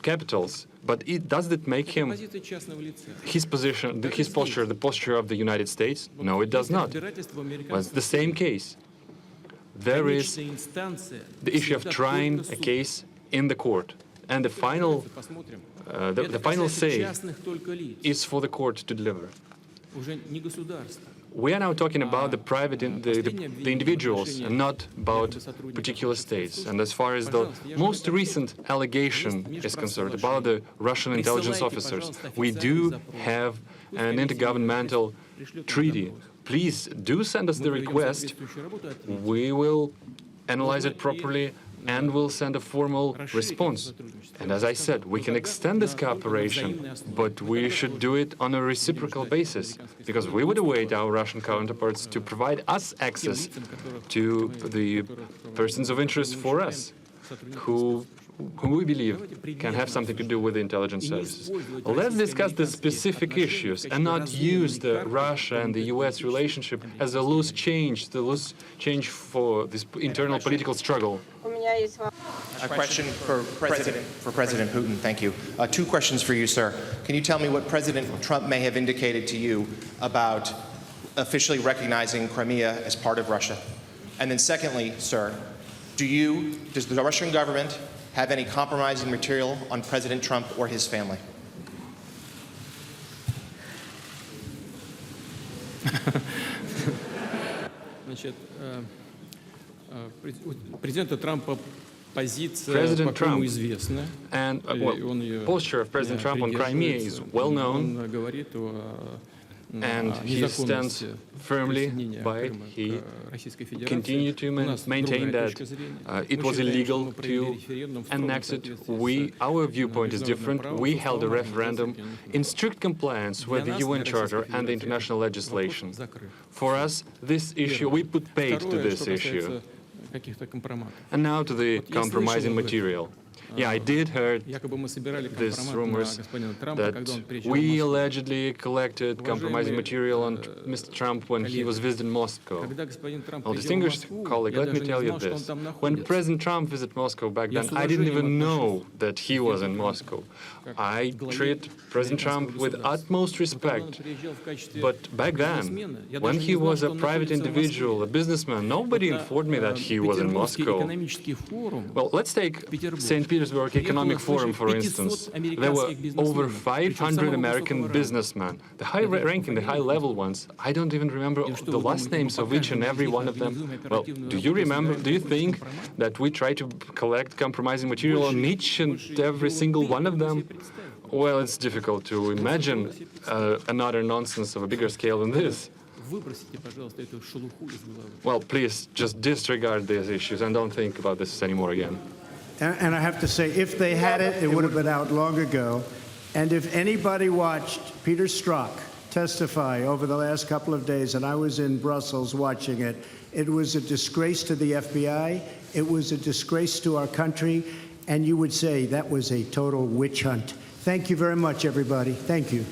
capitals. But does that make him his position, his posture, the posture of the United States? No, it does not. Well, it's the same case. There is the issue of trying a case in the court. And the final say is for the court to deliver. We are now talking about the private, the individuals, and not about particular states. And as far as the most recent allegation is concerned about the Russian intelligence officers, we do have an intergovernmental treaty. Please do send us the request. We will analyze it properly and will send a formal response. And as I said, we can extend this cooperation, but we should do it on a reciprocal basis, because we would await our Russian counterparts to provide us access to the persons of interest for us, whom we believe can have something to do with the intelligence services. Let's discuss the specific issues and not use the Russia and the US relationship as a loose change for this internal political struggle. A question for President Putin. Thank you. Two questions for you, sir. Can you tell me what President Trump may have indicated to you about officially recognizing Crimea as part of Russia? And then secondly, sir, does the Russian government have any compromising material on President Trump or his family? President Trump and posture of President Trump on Crimea is well known, and he stands firmly by it. He continued to maintain that it was illegal to annex it. Our viewpoint is different. We held a referendum in strict compliance with the UN Charter and the international legislation. For us, this issue, we put paid to this issue. And now to the compromising material. Yeah, I did hear these rumors that we allegedly collected compromising material on Mr. Trump when he was visiting Moscow. Well, distinguished colleague, let me tell you this. When President Trump visited Moscow back then, I didn't even know that he was in Moscow. I treat President Trump with utmost respect. But back then, when he was a private individual, a businessman, nobody informed me that he was in Moscow. Well, let's take St. Petersburg Economic Forum, for instance. There were over 500 American businessmen, the high-ranking, the high-level ones. I don't even remember the last names of each and every one of them. Well, do you remember, do you think that we try to collect compromising material on each and every single one of them? Well, it's difficult to imagine another nonsense of a bigger scale than this. Well, please just disregard these issues and don't think about this anymore again. And I have to say, if they had it, it would have been out long ago. And if anybody watched Peter Strzok testify over the last couple of days, and I was in Brussels watching it, it was a disgrace to the FBI, it was a disgrace to our country, and you would say that was a total witch hunt. Thank you very much, everybody. Thank you.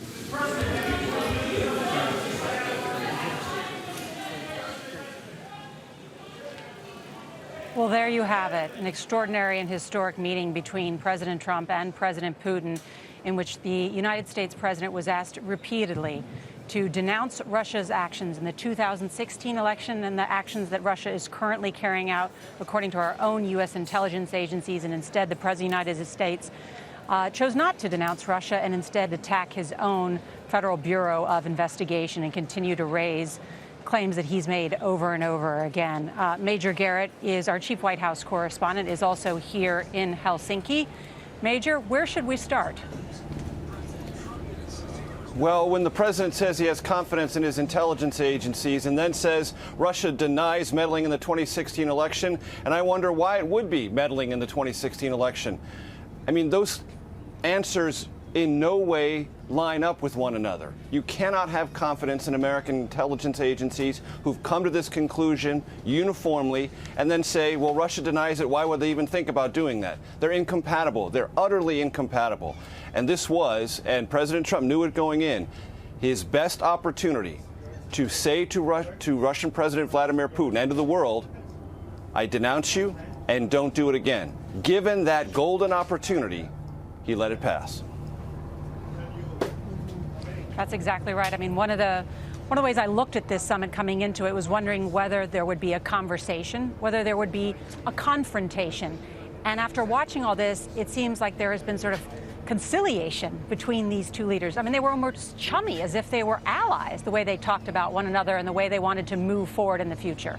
Well, there you have it, an extraordinary and historic meeting between President Trump and President Putin, in which the United States president was asked repeatedly to denounce Russia's actions in the 2016 election and the actions that Russia is currently carrying out, according to our own U.S. intelligence agencies. And instead, the President of the United States chose not to denounce Russia and instead attack his own Federal Bureau of Investigation and continue to raise claims that he's made over and over again. Major Garrett is our chief White House correspondent, is also here in Helsinki. Major, where should we start? Well, when the president says he has confidence in his intelligence agencies and then says Russia denies meddling in the 2016 election, and I wonder why it would be meddling in the 2016 election. I mean, those answers in no way line up with one another. You cannot have confidence in American intelligence agencies who've come to this conclusion uniformly and then say, well, Russia denies it. Why would they even think about doing that? They're incompatible. They're utterly incompatible. And this was, and President Trump knew it going in, his best opportunity to say to Russian President Vladimir Putin and to the world, I denounce you and don't do it again. Given that golden opportunity, he let it pass. That's exactly right. I mean, one of the ways I looked at this summit coming into it was wondering whether there would be a conversation, whether there would be a confrontation. And after watching all this, it seems like there has been sort of conciliation between these two leaders. I mean, they were almost chummy, as if they were allies, the way they talked about one another and the way they wanted to move forward in the future.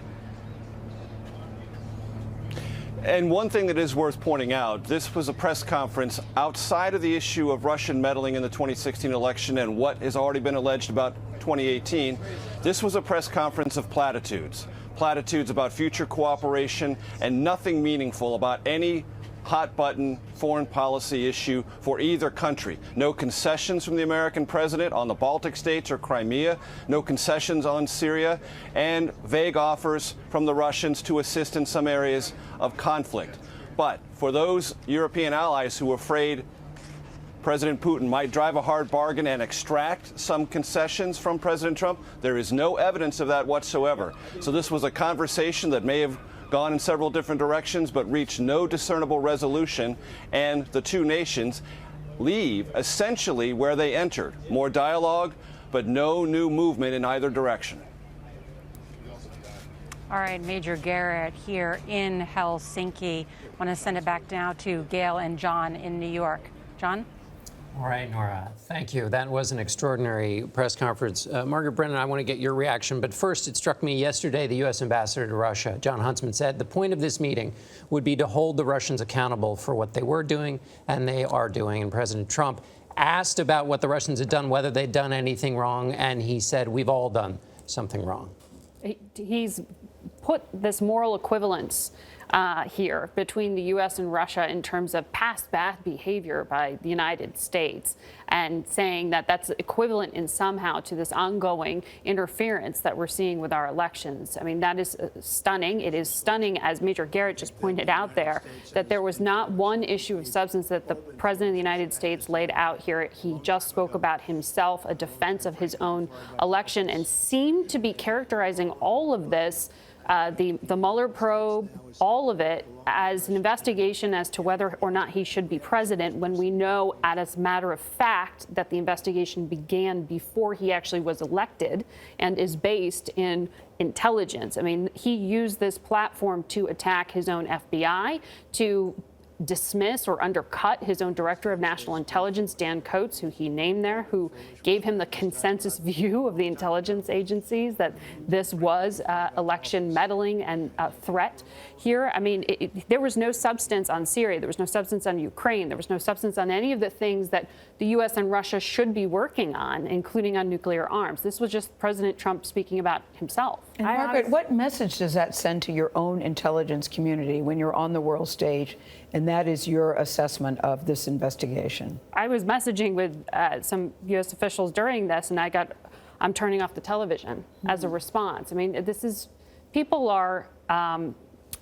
And one thing that is worth pointing out, this was a press conference outside of the issue of Russian meddling in the 2016 election and what has already been alleged about 2018. This was a press conference of platitudes. Platitudes about future cooperation and nothing meaningful about any hot-button foreign policy issue for either country. No concessions from the American president on the Baltic states or Crimea, no concessions on Syria, and vague offers from the Russians to assist in some areas of conflict. But for those European allies who are afraid President Putin might drive a hard bargain and extract some concessions from President Trump, there is no evidence of that whatsoever. So this was a conversation that may have gone in several different directions, but reached no discernible resolution, and the two nations leave essentially where they entered. More dialogue, but no new movement in either direction. All right, Major Garrett here in Helsinki. I want to send it back now to Gail and John in New York. John? All right, Nora, thank you. That was an extraordinary press conference. Margaret Brennan, I want to get your reaction. But first, it struck me yesterday, the U.S. ambassador to Russia, John Huntsman, said the point of this meeting would be to hold the Russians accountable for what they were doing and they are doing. And President Trump asked about what the Russians had done, whether they'd done anything wrong. And he said, we've all done something wrong. He's put this moral equivalence here between the U.S. and Russia in terms of past bad behavior by the United States, and saying that that's equivalent in somehow to this ongoing interference that we're seeing with our elections. I mean, that is stunning. It is stunning, as Major Garrett just pointed out there, that there was not one issue of substance that the President of the United States laid out here. He just spoke about himself, a defense of his own election, and seemed to be characterizing all of this, the Mueller probe, all of it, as an investigation as to whether or not he should be president, when we know, as a matter of fact, that the investigation began before he actually was elected and is based in intelligence. I mean, he used this platform to attack his own FBI, to dismiss or undercut his own director of national intelligence, Dan Coats, who he named there, who gave him the consensus view of the intelligence agencies that this was election meddling and a threat here. I mean, there was no substance on Syria. There was no substance on Ukraine. There was no substance on any of the things that the U.S. and Russia should be working on, including on nuclear arms. This was just President Trump speaking about himself. And Margaret, what message does that send to your own intelligence community when you're on the world stage, and that is your assessment of this investigation? I was messaging with some U.S. officials during this, and I'm turning off the television as a response. I mean, people are,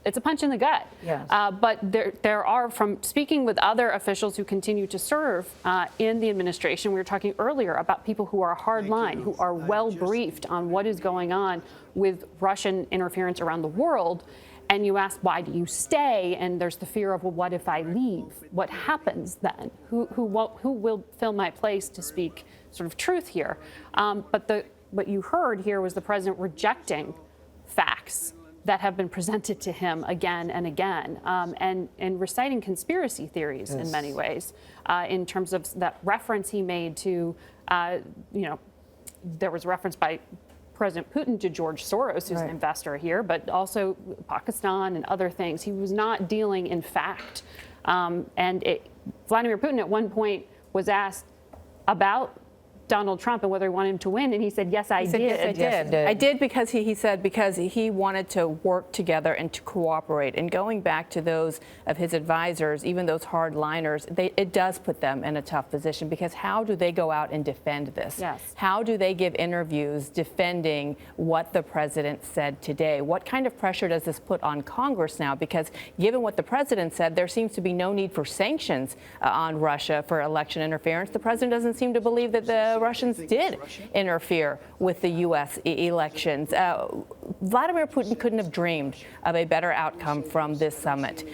it's a punch in the gut. Yes. But there are, from speaking with other officials who continue to serve in the administration, we were talking earlier about people who are hardline, who are well briefed on what is going on with Russian interference around the world. And you ask, why do you stay? And there's the fear of, well, what if I leave? What happens then? Who will fill my place to speak sort of truth here? But what you heard here was the president rejecting facts that have been presented to him again and again, and reciting conspiracy theories in many ways, in terms of that reference he made to, there was reference by President Putin to George Soros, who's an investor here, but also Pakistan and other things. He was not dealing in fact. Vladimir Putin at one point was asked about Donald Trump and whether he wanted him to win, and he said, yes, I did. Yes, I did. I did because he said because he wanted to work together and to cooperate. And going back to those of his advisors, even those hardliners, it does put them in a tough position, because how do they go out and defend this? Yes. How do they give interviews defending what the president said today? What kind of pressure does this put on Congress now? Because given what the president said, there seems to be no need for sanctions on Russia for election interference. The president doesn't seem to believe that the Russians did interfere with the U.S. elections. Vladimir Putin couldn't have dreamed of a better outcome from this summit.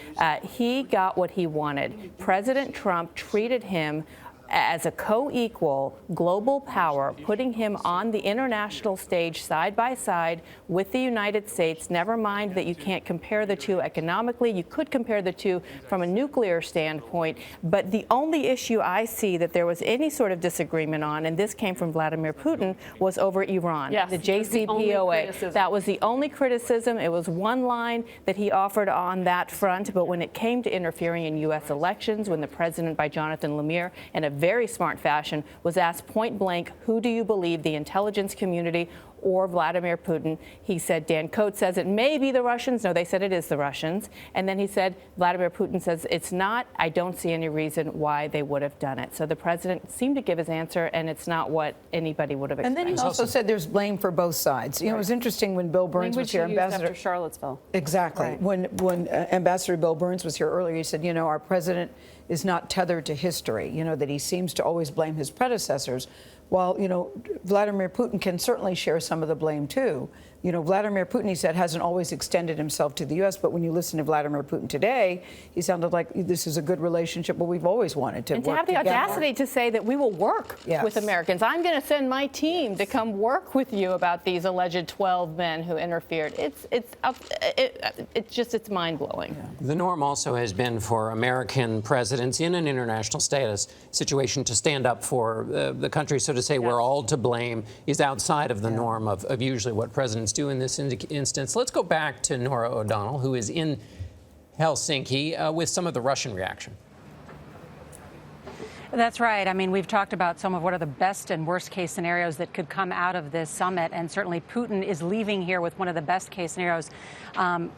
He got what he wanted. President Trump treated him as a co-equal global power, putting him on the international stage side by side with the United States. Never mind that you can't compare the two economically. You could compare the two from a nuclear standpoint. But the only issue I see that there was any sort of disagreement on, and this came from Vladimir Putin, was over Iran, yes, the JCPOA. That was the only criticism. It was one line that he offered on that front. But when it came to interfering in U.S. elections, when the president, by Jonathan Lemire, in a very smart fashion, was asked point blank, who do you believe, the intelligence community or Vladimir Putin? He said, Dan Coates says it may be the Russians. No, they said it is the Russians. And then he said, Vladimir Putin says it's not. I don't see any reason why they would have done it. So the president seemed to give his answer, and it's not what anybody would have expected. And then he also said there's blame for both sides. You know, it was interesting when Bill Burns was here, Ambassador after Charlottesville. Exactly. Right. When Ambassador Bill Burns was here earlier, he said, you know, our president is not tethered to history, you know, that he seems to always blame his predecessors. While, you know, Vladimir Putin can certainly share some of the blame, too. You know, Vladimir Putin, he said, hasn't always extended himself to the U.S., but when you listen to Vladimir Putin today, he sounded like this is a good relationship, but we've always wanted to work together. And to have the audacity to say that we will work with Americans. I'm going to send my team to come work with you about these alleged 12 men who interfered. It's mind-blowing. Yeah. The norm also has been for American presidents in an international status situation to stand up for the country. So to say we're all to blame is outside of the norm of usually what presidents do in this instance. Let's go back to Norah O'Donnell, who is in Helsinki with some of the Russian reaction. That's right. I mean, we've talked about some of what are the best and worst case scenarios that could come out of this summit. And certainly Putin is leaving here with one of the best case scenarios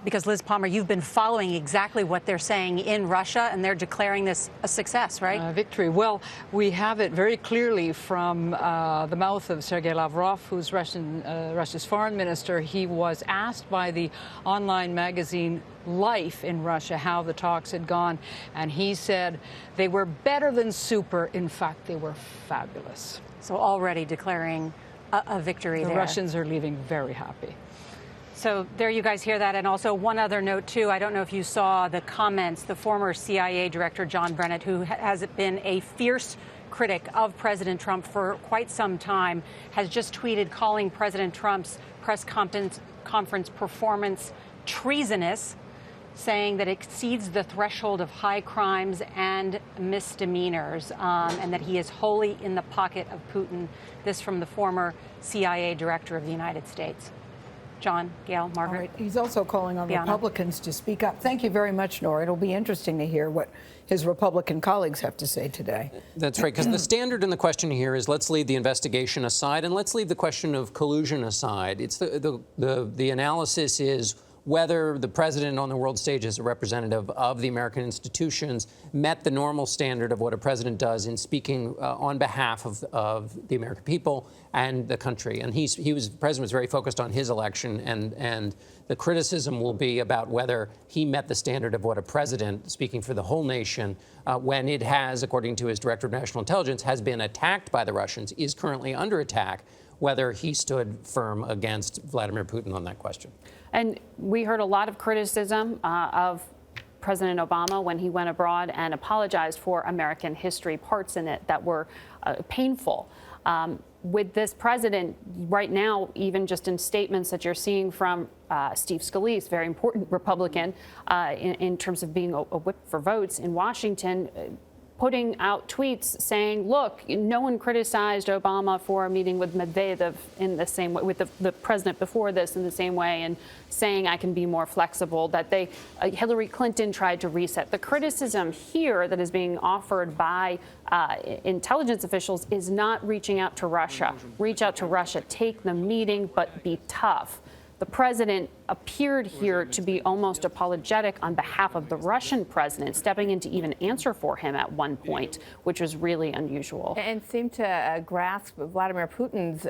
because, Liz Palmer, you've been following exactly what they're saying in Russia, and they're declaring this a success, right? Victory. Well, we have it very clearly from the mouth of Sergei Lavrov, who's Russia's foreign minister. He was asked by the online magazine Life in Russia how the talks had gone, and he said they were better than super. In fact, they were fabulous. So already declaring a victory there. The Russians are leaving very happy. So there you guys hear that. And also one other note, too. I don't know if you saw the comments. The former CIA director, John Brennan, who has been a fierce critic of President Trump for quite some time, has just tweeted calling President Trump's press conference performance treasonous, saying that it exceeds the threshold of high crimes and misdemeanors, and that he is wholly in the pocket of Putin. This from the former CIA director of the United States. John, Gail, Margaret. All right. He's also calling on Republicans to speak up. Thank you very much, Nora. It'll be interesting to hear what his Republican colleagues have to say today. That's right, because the standard in the question here is let's leave the investigation aside and let's leave the question of collusion aside. It's the analysis is whether the president on the world stage as a representative of the American institutions met the normal standard of what a president does in speaking on behalf of the American people and the country. And the president was very focused on his election, and the criticism will be about whether he met the standard of what a president, speaking for the whole nation, when it has, according to his director of national intelligence, has been attacked by the Russians, is currently under attack, whether he stood firm against Vladimir Putin on that question. And we heard a lot of criticism of President Obama when he went abroad and apologized for American history, parts in it that were painful. With this president right now, even just in statements that you're seeing from Steve Scalise, very important Republican in terms of being a whip for votes in Washington, putting out tweets saying, look, no one criticized Obama for meeting with Medvedev in the same way, with the president before this in the same way, and saying I can be more flexible, that Hillary Clinton tried to reset. The criticism here that is being offered by intelligence officials is not reaching out to Russia. Reach out to Russia, take the meeting, but be tough. The president appeared here to be almost apologetic on behalf of the Russian president, stepping in to even answer for him at one point, which was really unusual. And seemed to grasp Vladimir Putin's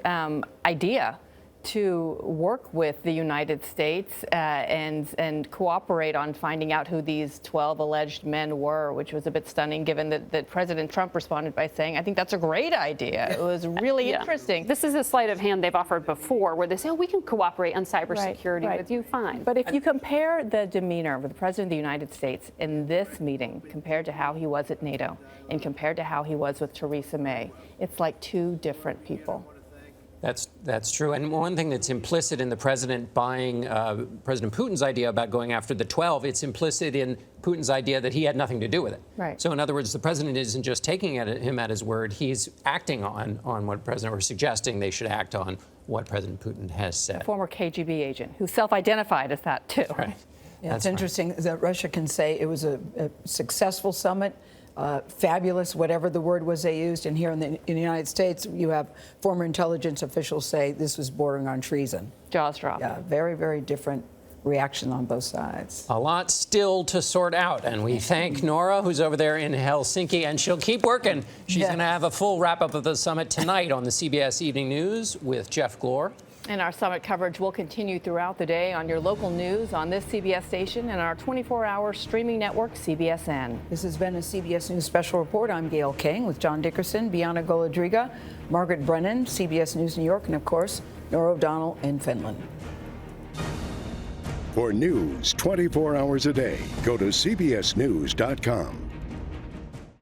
idea to work with the United States and cooperate on finding out who these 12 alleged men were, which was a bit stunning, given that President Trump responded by saying, I think that's a great idea. It was really interesting. This is a sleight of hand they've offered before, where they say, oh, we can cooperate on cybersecurity with you, fine. But if you compare the demeanor of the President of the United States in this meeting compared to how he was at NATO and compared to how he was with Theresa May, it's like two different people. That's true. And one thing that's implicit in the president buying President Putin's idea about going after the 12, it's implicit in Putin's idea that he had nothing to do with it. Right. So in other words, the president isn't just taking him at his word. He's acting on what President, or suggesting they should act on what President Putin has said. A former KGB agent who self-identified as that, too. Right. Yeah, it's interesting that Russia can say it was a successful summit. Fabulous, whatever the word was they used. And here in the United States, you have former intelligence officials say this was bordering on treason. Jaws dropped. Yeah, very, very different reaction on both sides. A lot still to sort out. And we thank Nora, who's over there in Helsinki, and she'll keep working. She's going to have a full wrap-up of the summit tonight on the CBS Evening News with Jeff Glor. And our summit coverage will continue throughout the day on your local news on this CBS station and our 24-hour streaming network, CBSN. This has been a CBS News Special Report. I'm Gail King with John Dickerson, Bianna Golodryga, Margaret Brennan, CBS News New York, and, of course, Nora O'Donnell in Finland. For news 24 hours a day, go to cbsnews.com.